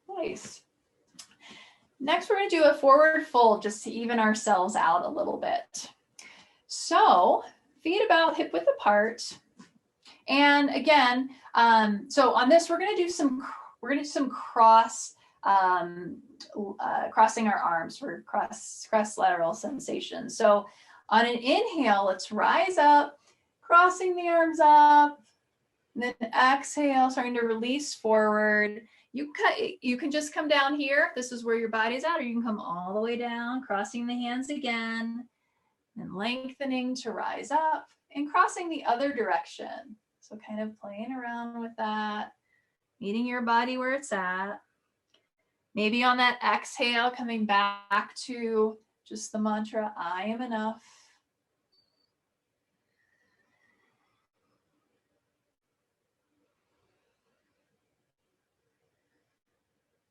Nice. Next, we're going to do a forward fold just to even ourselves out a little bit. So feet about hip width apart. And again, so on this, we're going to do some crossing our arms for cross lateral sensation. So on an inhale, let's rise up, crossing the arms up, and then exhale, starting to release forward. You can just come down here if this is where your body's at, or you can come all the way down, crossing the hands again, and lengthening to rise up and crossing the other direction. So kind of playing around with that, meeting your body where it's at. Maybe on that exhale, coming back to just the mantra, I am enough.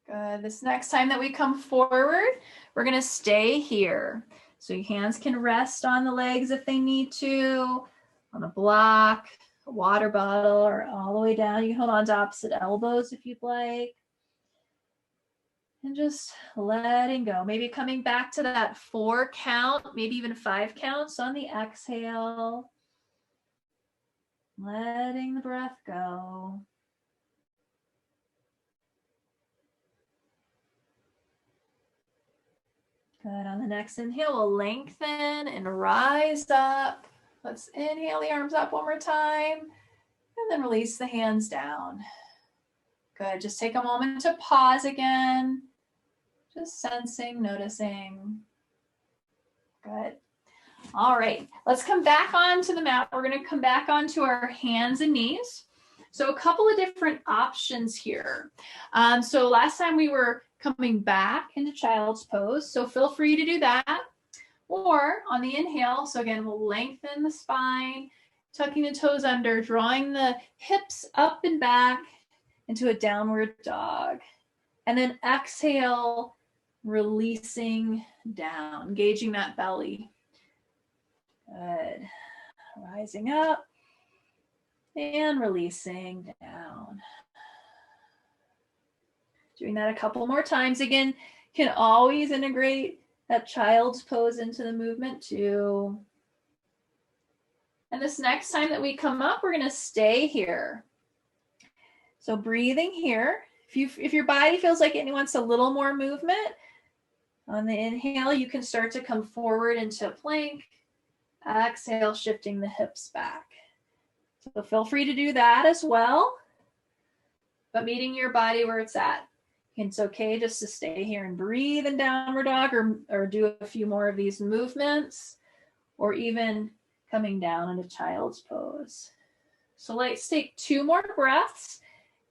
Good. This next time that we come forward, we're going to stay here. So your hands can rest on the legs if they need to, on a block, a water bottle, or all the way down. You can hold on to opposite elbows if you'd like. And just letting go. Maybe coming back to that 4 count, maybe even 5 counts on the exhale. Letting the breath go. Good. On the next inhale, we'll lengthen and rise up. Let's inhale the arms up one more time, and then release the hands down. Good. Just take a moment to pause again. Just sensing, noticing. Good. All right. Let's come back onto the mat. We're going to come back onto our hands and knees. So a couple of different options here. So last time we were coming back into child's pose. So feel free to do that. Or on the inhale, so again, we'll lengthen the spine, tucking the toes under, drawing the hips up and back into a downward dog. And then exhale, releasing down, engaging that belly. Good. Rising up and releasing down. Doing that a couple more times. Again, can always integrate that child's pose into the movement too. And this next time that we come up, we're going to stay here. So breathing here. If your body feels like it wants a little more movement, on the inhale, you can start to come forward into plank. Exhale, shifting the hips back. So feel free to do that as well, but meeting your body where it's at. It's okay just to stay here and breathe in downward dog, or do a few more of these movements, or even coming down into child's pose. So let's take 2 more breaths,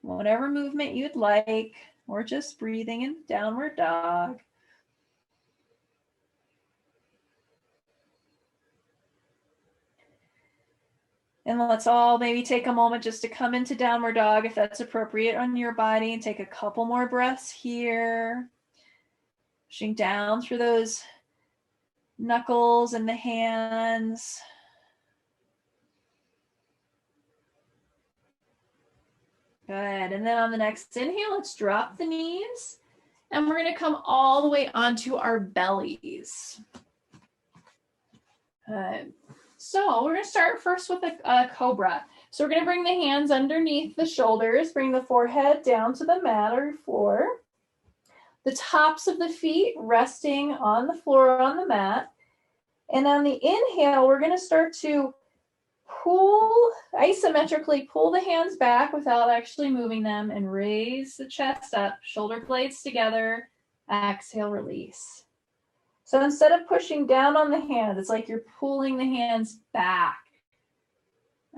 whatever movement you'd like, or just breathing in downward dog. And let's all maybe take a moment just to come into downward dog if that's appropriate on your body, and take a couple more breaths here. Pushing down through those knuckles and the hands. Good. And then on the next inhale, let's drop the knees. And we're going to come all the way onto our bellies. Good. So we're going to start first with a cobra. So we're going to bring the hands underneath the shoulders, bring the forehead down to the mat or floor. The tops of the feet resting on the floor on the mat. And on the inhale, we're going to start to isometrically pull the hands back without actually moving them and raise the chest up, shoulder blades together, exhale, release. So instead of pushing down on the hands, it's like you're pulling the hands back.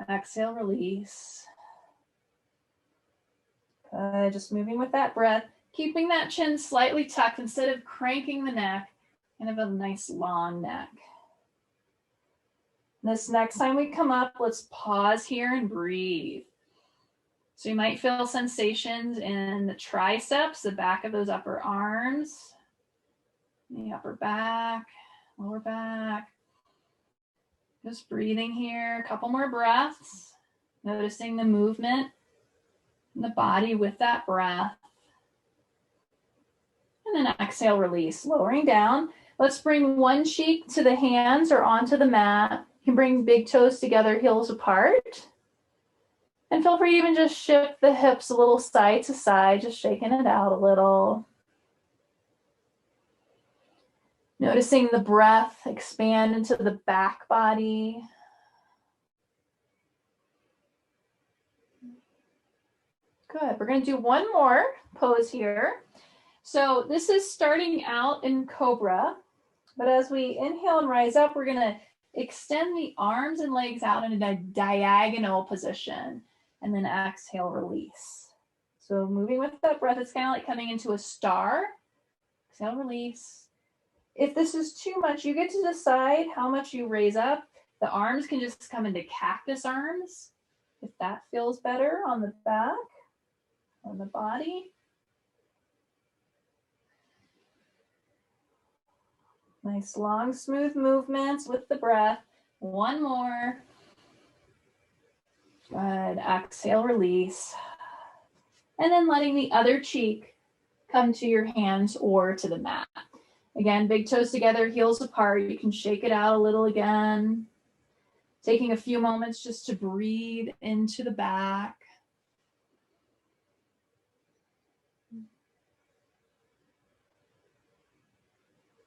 Exhale, release. Good, just moving with that breath, keeping that chin slightly tucked instead of cranking the neck, and have a nice long neck. This next time we come up, let's pause here and breathe. So you might feel sensations in the triceps, the back of those upper arms, the upper back, lower back. Just breathing here, a couple more breaths, noticing the movement in the body with that breath. And then exhale, release, lowering down. Let's bring one cheek to the hands or onto the mat. You can bring big toes together, heels apart. And feel free to even just shift the hips a little side to side, just shaking it out a little. Noticing the breath expand into the back body. Good. We're going to do one more pose here. So this is starting out in Cobra, but as we inhale and rise up, we're going to extend the arms and legs out in a diagonal position, and then exhale, release. So moving with that breath, it's kind of like coming into a star. Exhale, release. If this is too much, you get to decide how much you raise up. The arms can just come into cactus arms, if that feels better on the back, on the body. Nice long, smooth movements with the breath. One more. Good. Exhale, release. And then letting the other cheek come to your hands or to the mat. Again, big toes together, heels apart. You can shake it out a little again. Taking a few moments just to breathe into the back.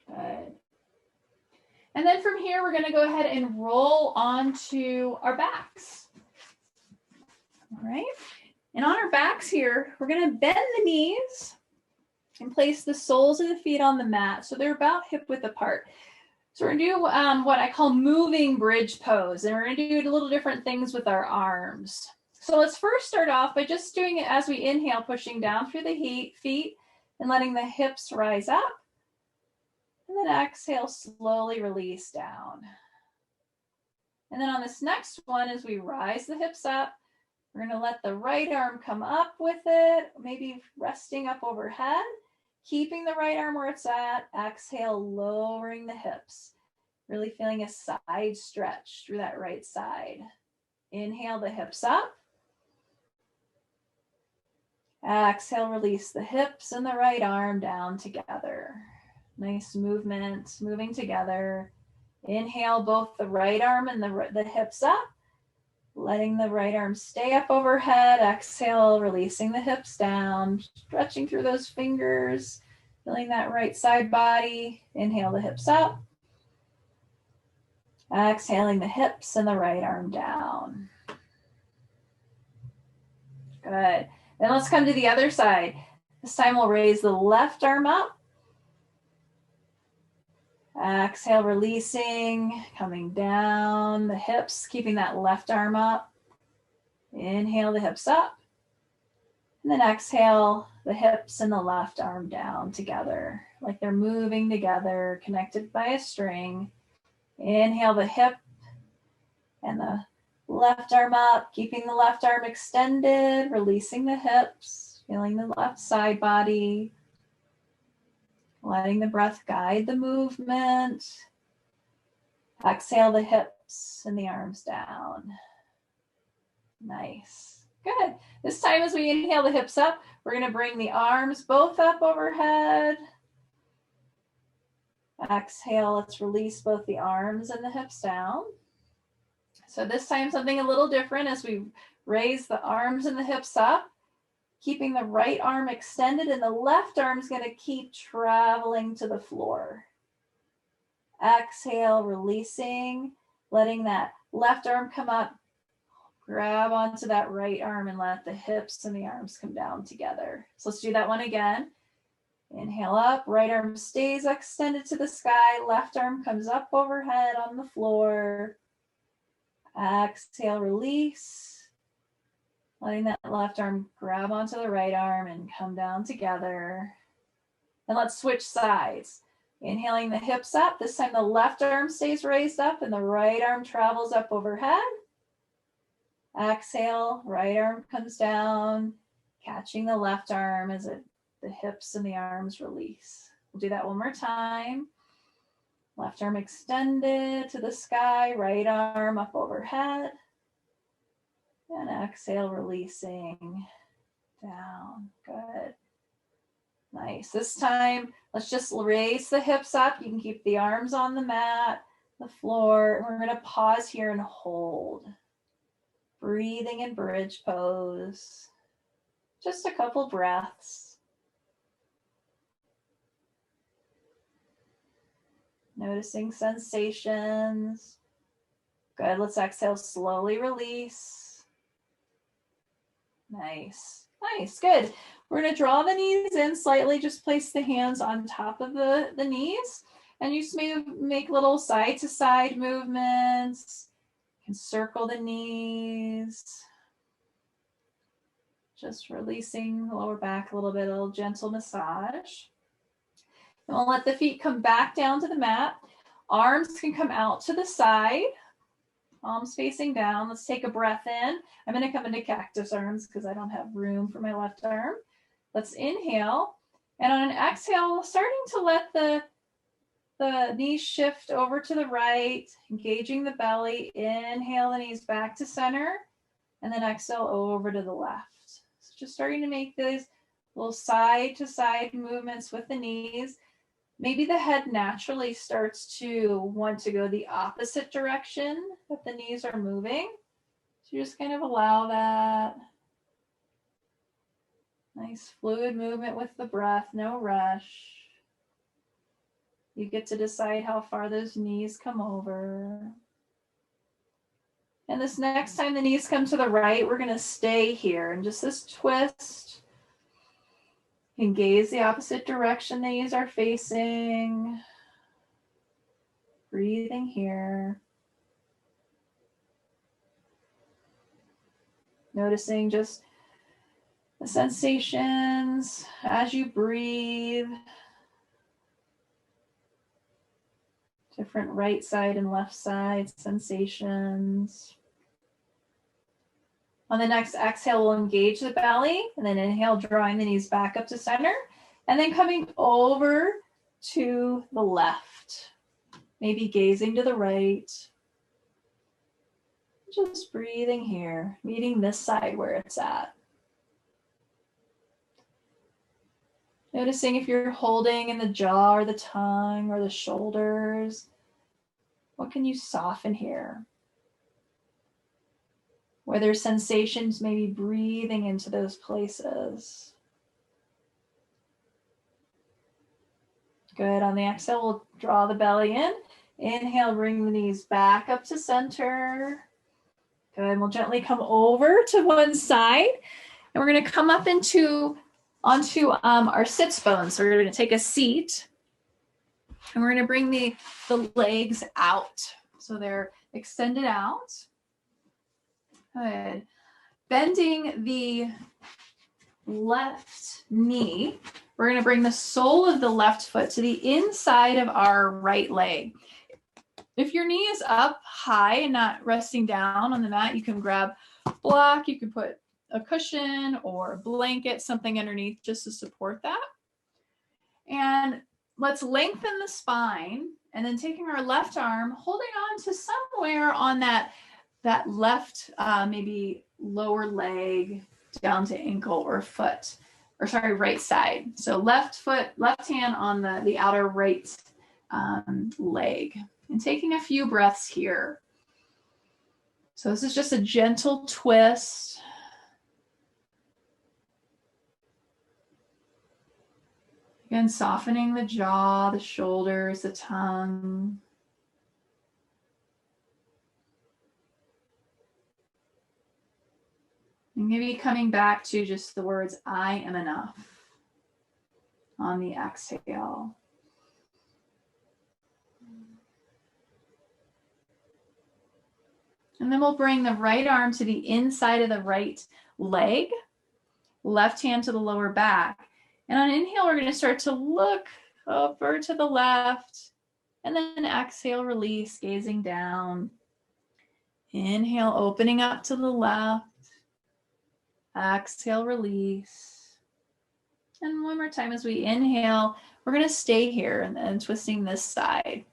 Good. And then from here, we're going to go ahead and roll onto our backs. All right. And on our backs here, we're going to bend the knees and place the soles of the feet on the mat so they're about hip width apart. So we're going to do what I call moving bridge pose, and we're going to do little different things with our arms. So let's first start off by just doing it as we inhale, pushing down through the feet and letting the hips rise up. And then exhale, slowly release down. And then on this next one, as we rise the hips up, we're going to let the right arm come up with it, maybe resting up overhead, keeping the right arm where it's at. Exhale, lowering the hips, really feeling a side stretch through that right side. Inhale the hips up. Exhale, release the hips and the right arm down together. Nice movement, moving together. Inhale both the right arm and the hips up. Letting the right arm stay up overhead. Exhale, releasing the hips down, stretching through those fingers, feeling that right side body. Inhale the hips up. Exhaling the hips and the right arm down. Good. Then let's come to the other side. This time we'll raise the left arm up. Exhale, releasing, coming down the hips, keeping that left arm up. Inhale the hips up. And then exhale the hips and the left arm down together, like they're moving together, connected by a string. Inhale the hip and the left arm up, keeping the left arm extended, releasing the hips, feeling the left side body. Letting the breath guide the movement. Exhale the hips and the arms down. Nice. Good. This time as we inhale the hips up, we're going to bring the arms both up overhead. Exhale, let's release both the arms and the hips down. So this time something a little different as we raise the arms and the hips up, keeping the right arm extended, and the left arm is going to keep traveling to the floor. Exhale, releasing, letting that left arm come up. Grab onto that right arm and let the hips and the arms come down together. So let's do that one again. Inhale up, right arm stays extended to the sky, left arm comes up overhead on the floor. Exhale, release. Letting that left arm grab onto the right arm and come down together. And let's switch sides. Inhaling the hips up. This time the left arm stays raised up and the right arm travels up overhead. Exhale, right arm comes down, catching the left arm as the hips and the arms release. We'll do that one more time. Left arm extended to the sky, right arm up overhead. And exhale, releasing down. Good. Nice. This time, let's just raise the hips up. You can keep the arms on the mat, the floor. We're going to pause here and hold. Breathing in bridge pose. Just a couple breaths. Noticing sensations. Good. Let's exhale, slowly release. Nice. Nice. Good. We're going to draw the knees in slightly. Just place the hands on top of the knees. And you just make little side to side movements. You can circle the knees. Just releasing the lower back a little bit, a little gentle massage. And we'll let the feet come back down to the mat. Arms can come out to the side. Palms facing down. Let's take a breath in. I'm going to come into cactus arms because I don't have room for my left arm. Let's inhale. And on an exhale, starting to let the knees shift over to the right, engaging the belly. Inhale the knees back to center. And then exhale over to the left. So just starting to make these little side to side movements with the knees. Maybe the head naturally starts to want to go the opposite direction that the knees are moving. So you just kind of allow that. Nice fluid movement with the breath, no rush. You get to decide how far those knees come over. And this next time the knees come to the right, we're going to stay here and just this twist. You can gaze the opposite direction the knees are facing. Breathing here. Noticing just the sensations as you breathe. Different right side and left side sensations. On the next exhale, we'll engage the belly, and then inhale, drawing the knees back up to center, and then coming over to the left. Maybe gazing to the right. Just breathing here, meeting this side where it's at. Noticing if you're holding in the jaw or the tongue or the shoulders. What can you soften here? Where there's sensations, maybe breathing into those places. Good. On the exhale, we'll draw the belly in. Inhale, bring the knees back up to center. Good. We'll gently come over to one side. And we're going to come up onto our sits bones. So we're going to take a seat. And we're going to bring the legs out. So they're extended out. Good. Bending the left knee, we're going to bring the sole of the left foot to the inside of our right leg. If your knee is up high and not resting down on the mat, you can grab a block, you can put a cushion or a blanket, something underneath just to support that. And let's lengthen the spine, and then taking our left arm, holding on to somewhere on that that left, maybe lower leg down to ankle or foot, or sorry, right side. So left foot, left hand on the outer right leg, and taking a few breaths here. So this is just a gentle twist. Again, softening the jaw, the shoulders, the tongue. And maybe coming back to just the words, I am enough, on the exhale. And then we'll bring the right arm to the inside of the right leg, left hand to the lower back. And on inhale, we're going to start to look over to the left, and then exhale, release, gazing down. Inhale, opening up to the left. Exhale, release. And one more time as we inhale, we're going to stay here and then twisting this side.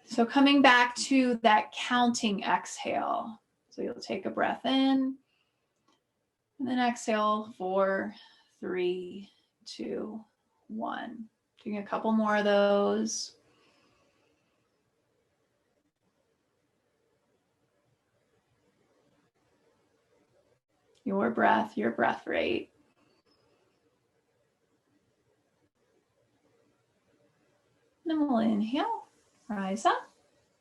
So coming back to that counting exhale. So you'll take a breath in and then exhale, 4, 3, 2, 1. Doing a couple more of those. Your breath rate. And then we'll inhale, rise up.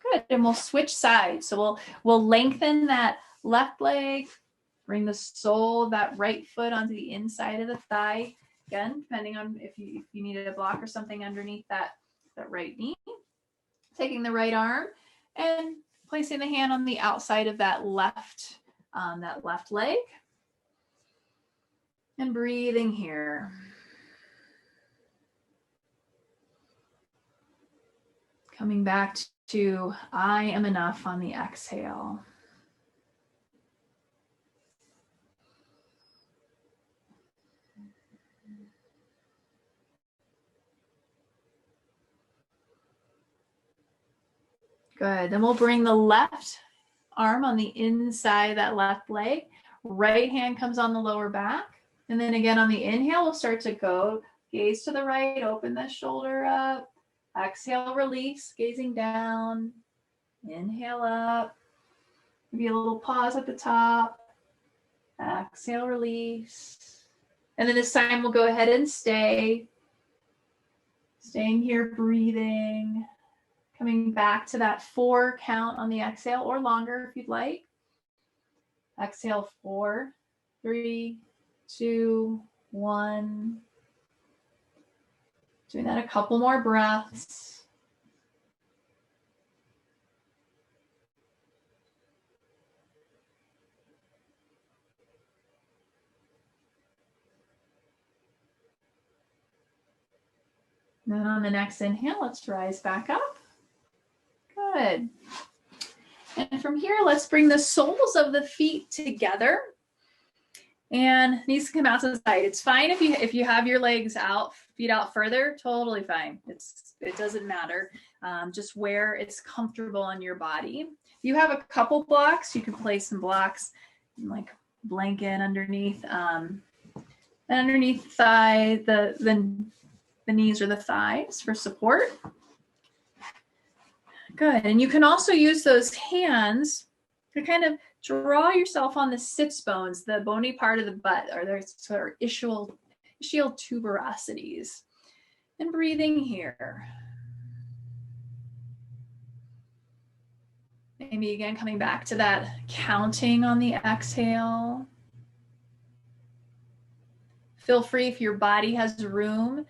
Good, and we'll switch sides. So we'll lengthen that left leg, bring the sole of that right foot onto the inside of the thigh. Again, depending on if you needed a block or something underneath that right knee. Taking the right arm and placing the hand on the outside of that left leg. And breathing here. Coming back to I am enough on the exhale. Good. Then we'll bring the left arm on the inside of that left leg. Right hand comes on the lower back. And then again on the inhale, we'll start to go gaze to the right, open the shoulder up. Exhale, release, gazing down. Inhale up. Maybe a little pause at the top. Exhale, release. And then this time we'll go ahead and stay. Staying here, breathing. Coming back to that 4 count on the exhale, or longer if you'd like. Exhale, 4, 3, 2, 1. Doing that a couple more breaths. Then on the next inhale, let's rise back up. Good. And from here, let's bring the soles of the feet together. And knees can come out to the side. It's fine if you have your legs out, feet out further, totally fine. It doesn't matter. Just where it's comfortable on your body. If you have a couple blocks, you can place some blocks like blanket underneath, and underneath the thigh, the knees or the thighs for support. Good. And you can also use those hands to kind of draw yourself on the sits bones, the bony part of the butt, or their sort of ischial tuberosities. And breathing here. Maybe again coming back to that counting on the exhale. Feel free, if your body has room,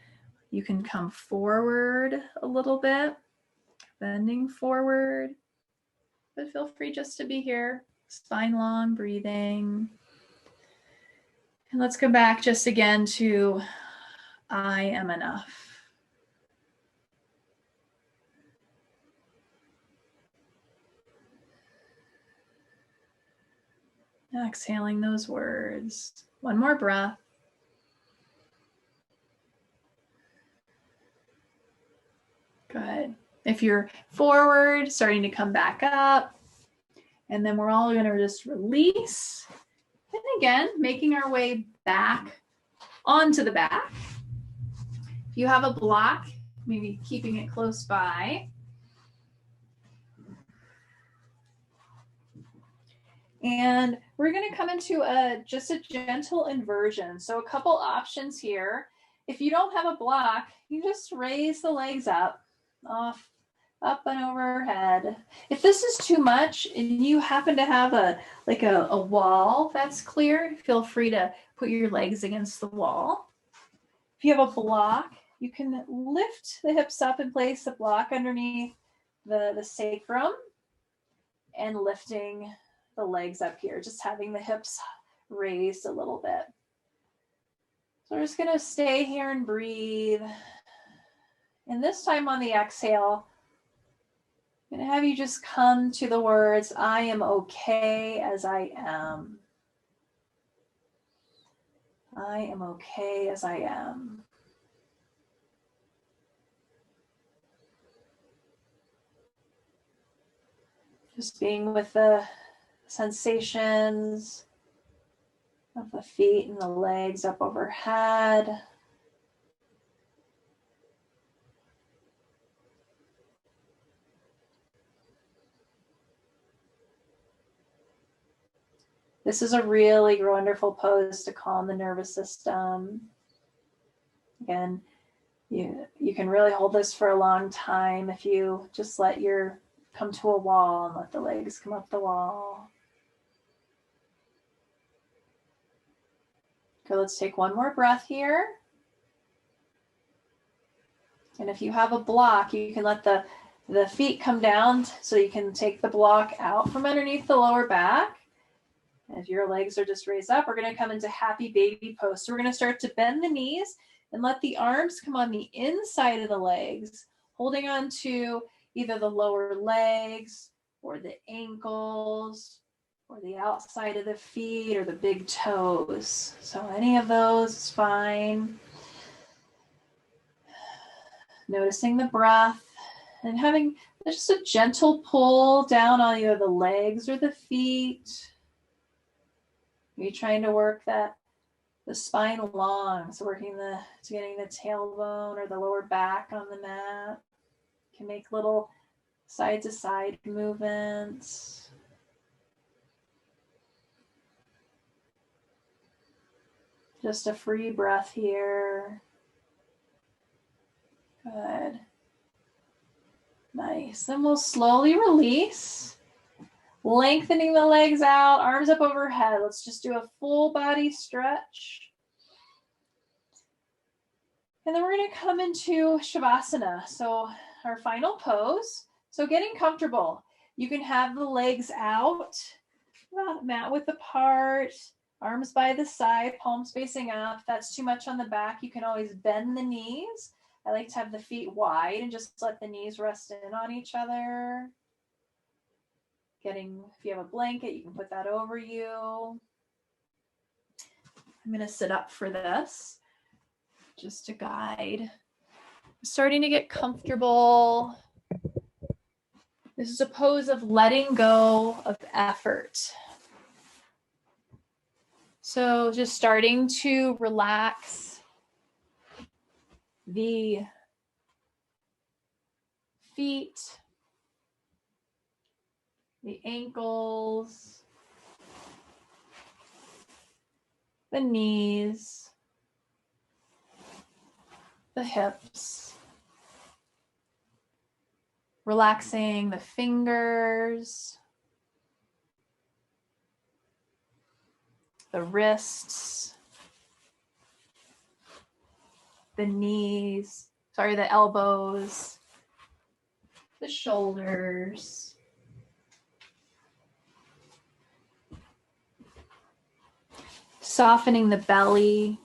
you can come forward a little bit, bending forward. But feel free just to be here. Spine long, breathing. And let's go back just again to I am enough. Exhaling those words. One more breath. Good. If you're forward, starting to come back up. And then we're all gonna just release. And again, making our way back onto the back. If you have a block, maybe keeping it close by. And we're going to come into just a gentle inversion. So a couple options here. If you don't have a block, you just raise the legs up, off, up and overhead. If this is too much and you happen to have a wall that's clear, feel free to put your legs against the wall. If you have a block, you can lift the hips up and place the block underneath the sacrum and lifting the legs up here, just having the hips raised a little bit. So we're just going to stay here and breathe. And this time on the exhale, I'm going to have you just come to the words, I am okay as I am. I am okay as I am. Just being with the sensations of the feet and the legs up overhead. This is a really wonderful pose to calm the nervous system. Again, you can really hold this for a long time if you just let your come to a wall and let the legs come up the wall. Okay, let's take one more breath here. And if you have a block, you can let the feet come down so you can take the block out from underneath the lower back. And if your legs are just raised up, we're going to come into happy baby pose. So we're going to start to bend the knees and let the arms come on the inside of the legs, holding on to either the lower legs or the ankles or the outside of the feet or the big toes. So any of those is fine. Noticing the breath and having just a gentle pull down on either the legs or the feet. You're trying to work the spine long, so working getting the tailbone or the lower back on the mat. You can make little side to side movements. Just a free breath here. Good. Nice. Then we'll slowly release. Lengthening the legs out, arms up overhead. Let's just do a full body stretch. And then we're going to come into Shavasana. So our final pose. So getting comfortable. You can have the legs out, mat width apart, arms by the side, palms facing up. If that's too much on the back, you can always bend the knees. I like to have the feet wide and just let the knees rest in on each other. If you have a blanket, you can put that over you. I'm going to sit up for this, just to guide. Starting to get comfortable. This is a pose of letting go of effort. So just starting to relax the feet, the ankles, the knees, the hips, relaxing the fingers, the wrists, the knees, the elbows, the shoulders. Softening the belly,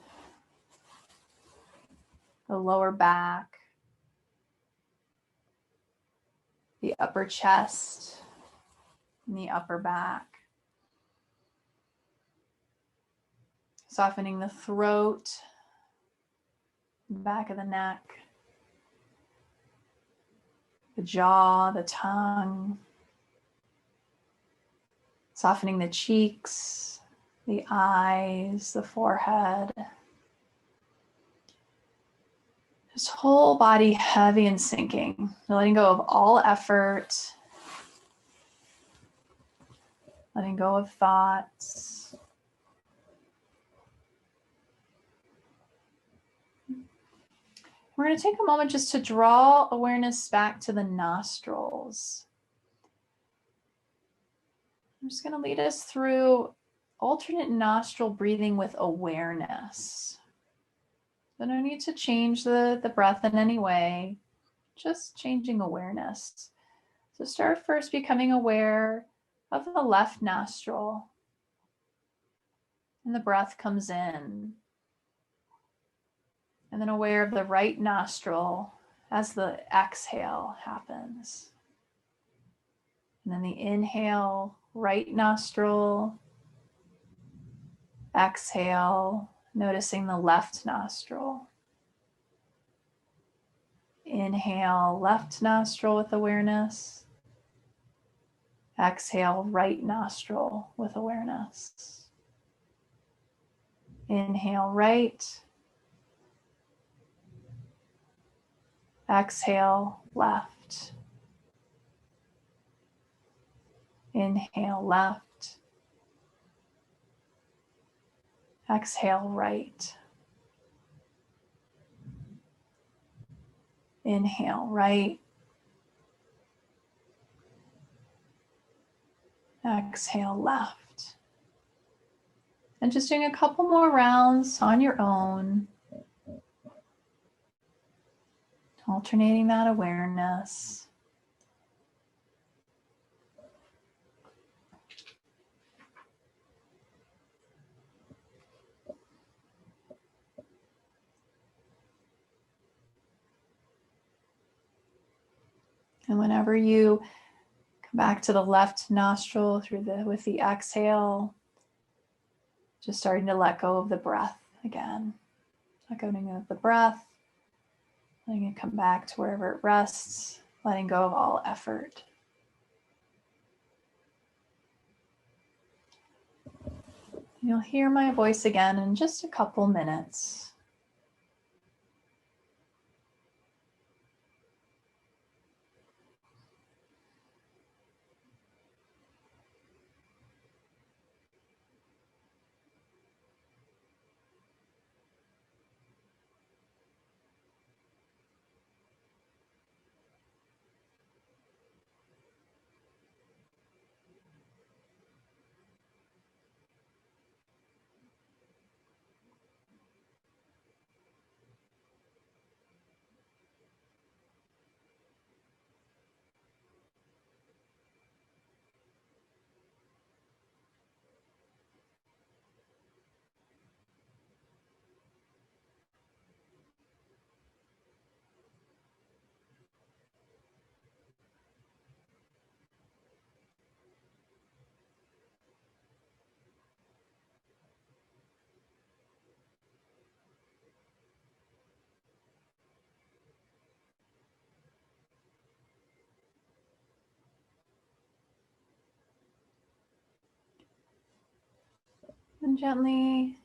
the lower back, the upper chest, and the upper back. Softening the throat, back of the neck. the jaw, the tongue, softening the cheeks, the eyes, the forehead. Just whole body heavy and sinking, letting go of all effort, letting go of thoughts. We're going to take a moment just to draw awareness back to the nostrils. I'm just going to lead us through alternate nostril breathing with awareness. So no need to change the breath in any way, just changing awareness. So start first becoming aware of the left nostril, and the breath comes in. And then aware of the right nostril as the exhale happens. And then the inhale, right nostril, exhale, noticing the left nostril. Inhale, left nostril with awareness. Exhale, right nostril with awareness. Inhale, right. Exhale, left. Inhale, left. Exhale, right. Inhale, right. Exhale, left. And just doing a couple more rounds on your own. Alternating that awareness. And whenever you come back to the left nostril with the exhale, just starting to let go of the breath again. Let go of the breath, letting it come back to wherever it rests, letting go of all effort. You'll hear my voice again in just a couple minutes. And gently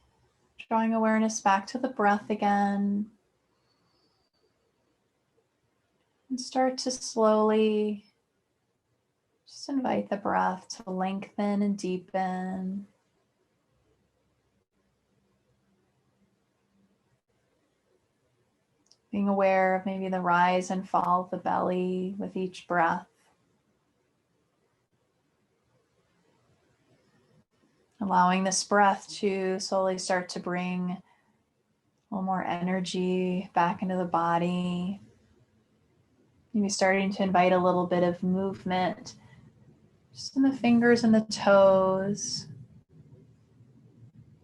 drawing awareness back to the breath again. And start to slowly just invite the breath to lengthen and deepen. Being aware of maybe the rise and fall of the belly with each breath. Allowing this breath to slowly start to bring a little more energy back into the body. Maybe starting to invite a little bit of movement just in the fingers and the toes,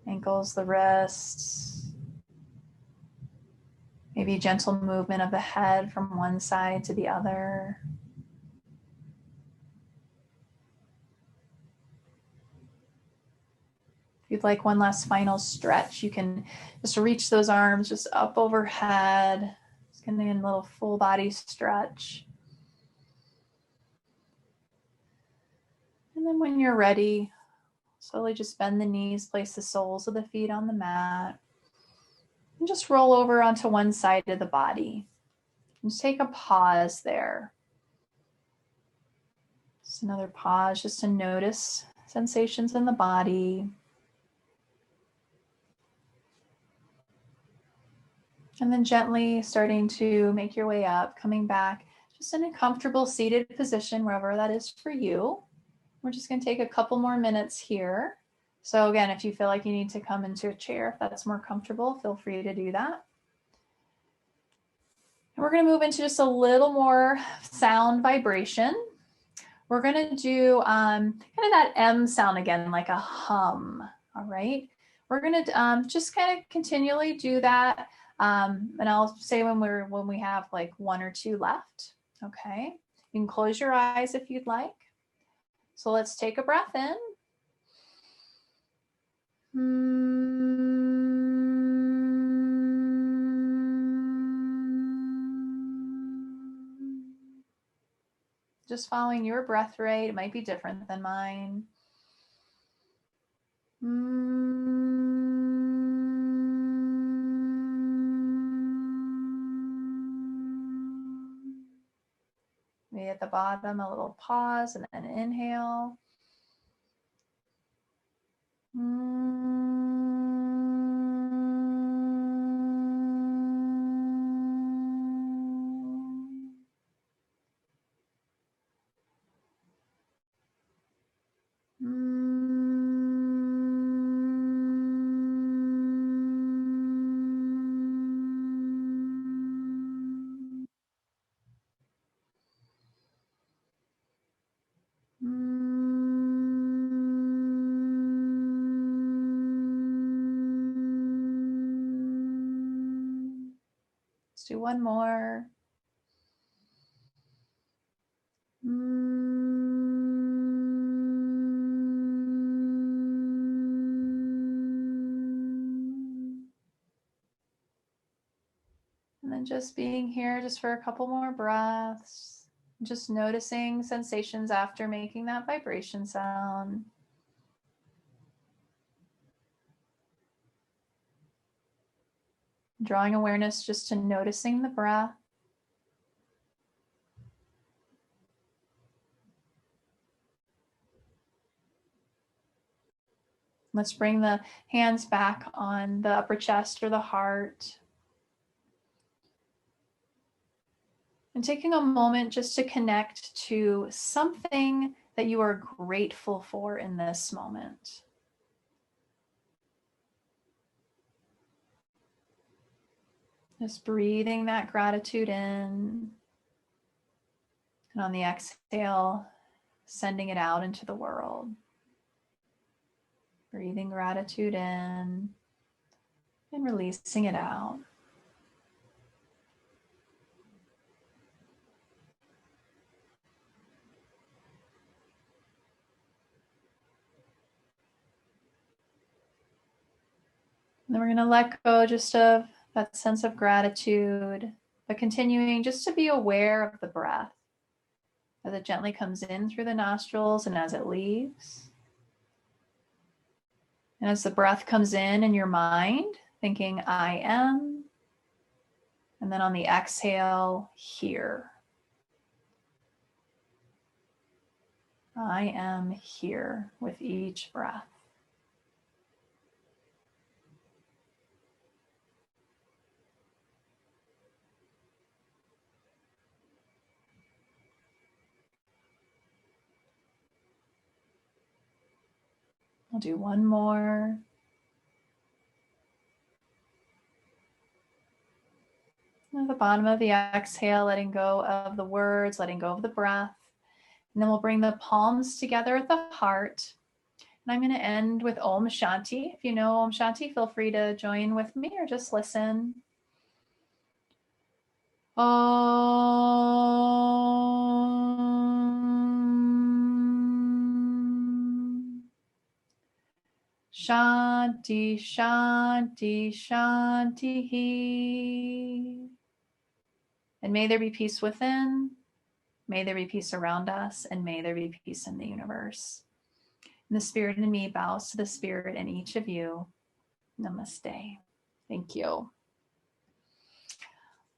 ankles, the wrists. Maybe gentle movement of the head from one side to the other. If you'd like one last final stretch, you can just reach those arms just up overhead. Just getting a little full body stretch. And then when you're ready, slowly just bend the knees, place the soles of the feet on the mat, and just roll over onto one side of the body. And just take a pause there. Just another pause just to notice sensations in the body. And then gently starting to make your way up, coming back just in a comfortable seated position, wherever that is for you. We're just going to take a couple more minutes here. So again, if you feel like you need to come into a chair, if that's more comfortable, feel free to do that. And we're going to move into just a little more sound vibration. We're going to do kind of that M sound again, like a hum. All right. We're going to just kind of continually do that. And I'll say when we have like one or two left. Okay. You can close your eyes if you'd like. So let's take a breath in. Just following your breath rate. It might be different than mine. Maybe at the bottom, a little pause and then inhale. Let's do one more. And then just being here just for a couple more breaths. Just noticing sensations after making that vibration sound. Drawing awareness just to noticing the breath. Let's bring the hands back on the upper chest or the heart. And taking a moment just to connect to something that you are grateful for in this moment. Just breathing that gratitude in. And on the exhale, sending it out into the world. Breathing gratitude in and releasing it out. And then we're going to let go just of that sense of gratitude, but continuing just to be aware of the breath as it gently comes in through the nostrils and as it leaves. And as the breath comes in your mind, thinking, I am. And then on the exhale, here. I am here with each breath. I'll do one more. At the bottom of the exhale, letting go of the words, letting go of the breath. And then we'll bring the palms together at the heart. And I'm going to end with Om Shanti. If you know Om Shanti, feel free to join with me or just listen. Om Shanti, Shanti, Shanti. And may there be peace within, may there be peace around us, and may there be peace in the universe. And the spirit in me bows to the spirit in each of you. Namaste. Thank you.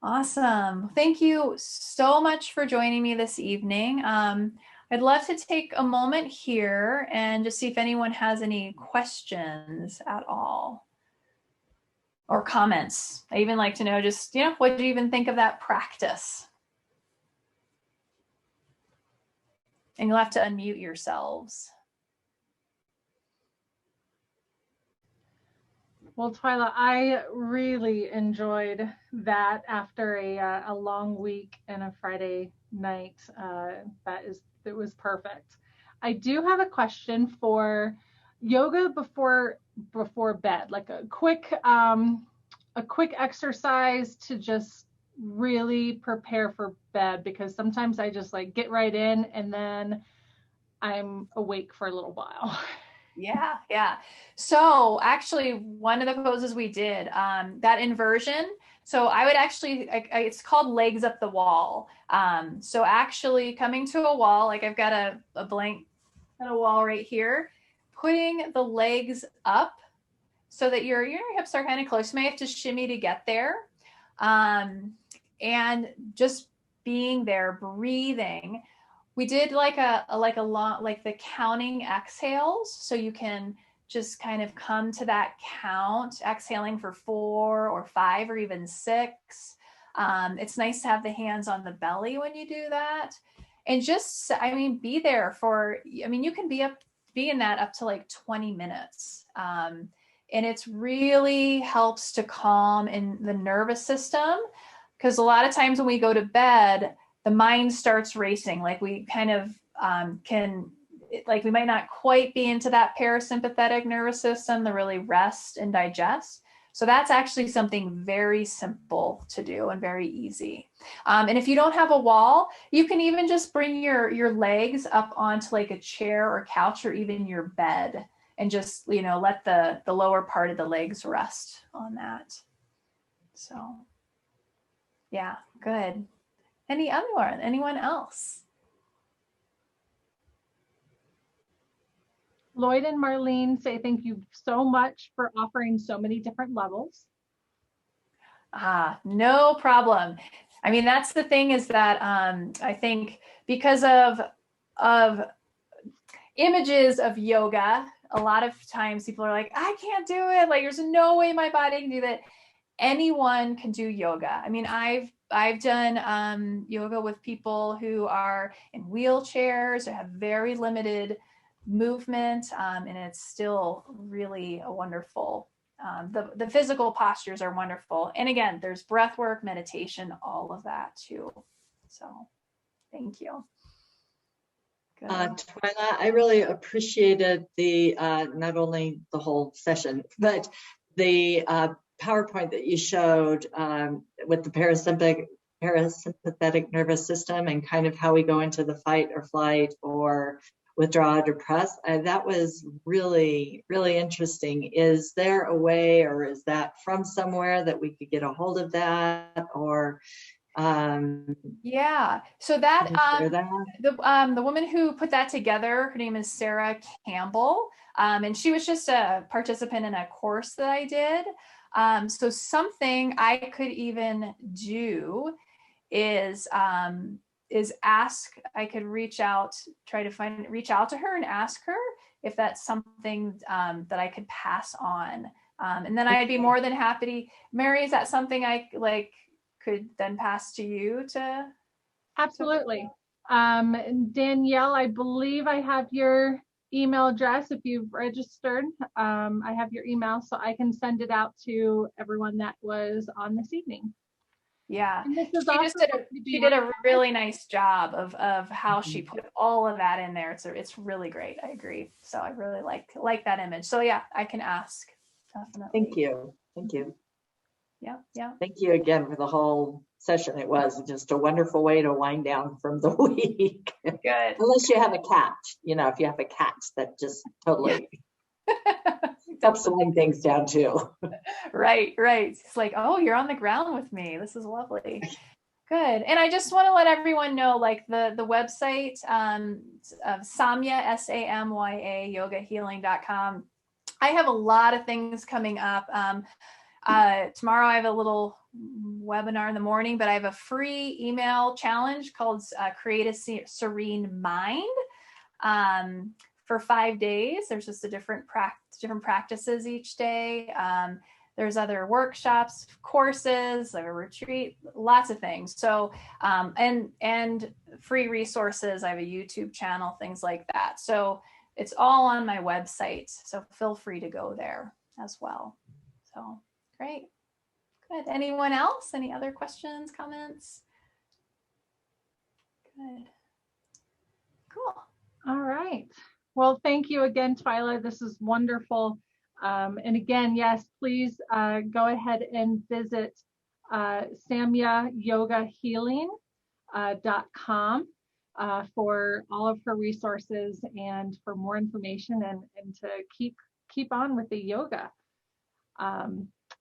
Awesome. Thank you so much for joining me this evening. I'd love to take a moment here and just see if anyone has any questions at all or comments. I even like to know just, what do you even think of that practice? And you'll have to unmute yourselves. Well, Twyla, I really enjoyed that after a long week and a Friday night. It was perfect. I do have a question for yoga before bed, like a quick exercise to just really prepare for bed, because sometimes I just like get right in and then I'm awake for a little while. Yeah. So actually one of the poses we did, that inversion. So I would actually, it's called legs up the wall. So actually coming to a wall, like I've got a blank kind of wall right here, putting the legs up so that your hips are kind of close. You may have to shimmy to get there. And just being there, breathing. We did like the counting exhales. So you can just kind of come to that count, exhaling for 4 or 5 or even 6. It's nice to have the hands on the belly when you do that. And just, be there for, you can be in that up to like 20 minutes. And it's really helps to calm in the nervous system, because a lot of times when we go to bed, the mind starts racing. Like we kind of we might not quite be into that parasympathetic nervous system to really rest and digest. So that's actually something very simple to do and very easy. And if you don't have a wall, you can even just bring your legs up onto like a chair or couch or even your bed and just, let the lower part of the legs rest on that. So, yeah, good. Anyone else? Lloyd and Marlene say thank you so much for offering so many different levels. No problem. That's the thing, is that I think because of images of yoga, a lot of times people are like, I can't do it. Like, there's no way my body can do that. Anyone can do yoga. I've done yoga with people who are in wheelchairs or have very limited movement, and it's still really a wonderful. The physical postures are wonderful, and again, there's breath work, meditation, all of that too. So, thank you. Twyla, I really appreciated the not only the whole session, but the PowerPoint that you showed with the parasympathetic nervous system and kind of how we go into the fight or flight or withdraw or depress. That was really, really interesting. Is there a way, or is that from somewhere that we could get a hold of that, or yeah, so that the woman who put that together, her name is Sarah Campbell, and she was just a participant in a course that I did. So something I could even do is ask, I could reach out to her and ask her if that's something that I could pass on. And then I'd be more than happy. Mary, is that something I could then pass to you to? Absolutely. Danielle, I believe I have your email address. If you've registered, I have your email, so I can send it out to everyone that was on this evening. Yeah, she did a really nice job of how she put all of that in there. It's really great. I agree. So I really like that image. So yeah, I can ask. Definitely. Thank you. Yeah. Thank you again for the whole session. It was just a wonderful way to wind down from the week. Good. Unless you have a cat, if you have a cat, that just totally helps wind things down too. Right. It's like, oh, you're on the ground with me. This is lovely. Good. And I just want to let everyone know, like the website of Samya, SAMYA, yogahealing.com. I have a lot of things coming up. Tomorrow I have a little webinar in the morning, but I have a free email challenge called Create a Serene Mind for 5 days. There's just a different practices each day. There's other workshops, courses, like a retreat, lots of things. So, and free resources. I have a YouTube channel, things like that. So it's all on my website. So feel free to go there as well. So great. Good. Anyone else? Any other questions, comments? Good. Cool. All right. Well, thank you again, Twyla. This is wonderful. And again, yes, please go ahead and visit samyayogahealing.com for all of her resources and for more information and to keep on with the yoga.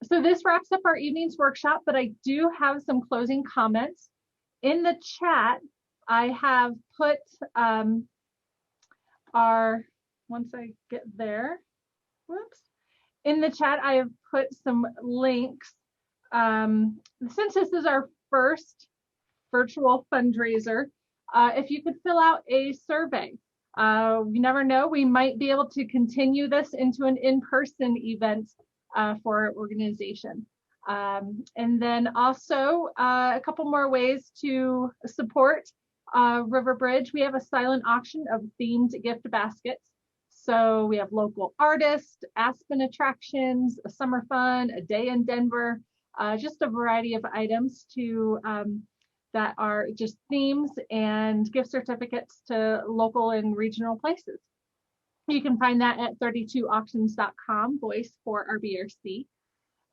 So this wraps up our evening's workshop, but I do have some closing comments. In the chat, I have put once I get there, whoops. In the chat, I have put some links. Since this is our first virtual fundraiser, if you could fill out a survey. You never know, we might be able to continue this into an in-person event for our organization. And then also a couple more ways to support Riverbridge. We have a silent auction of themed gift baskets. So we have local artists, Aspen attractions, a summer fun, a day in Denver, just a variety of items to that are just themes and gift certificates to local and regional places. You can find that at 32auctions.com, voice for RBRC.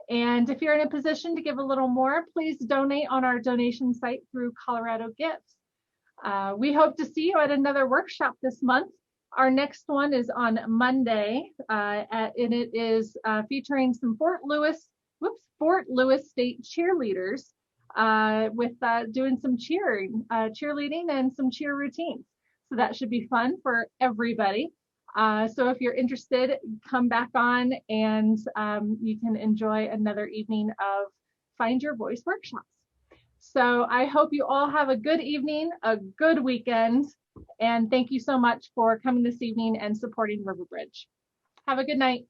And if you're in a position to give a little more, please donate on our donation site through Colorado Gifts. We hope to see you at another workshop this month. Our next one is on Monday, and it is featuring some Fort Lewis State cheerleaders with doing some cheerleading and some cheer routines. So that should be fun for everybody. So if you're interested, come back on and you can enjoy another evening of Find Your Voice workshops. So I hope you all have a good evening, a good weekend, and thank you so much for coming this evening and supporting Riverbridge. Have a good night.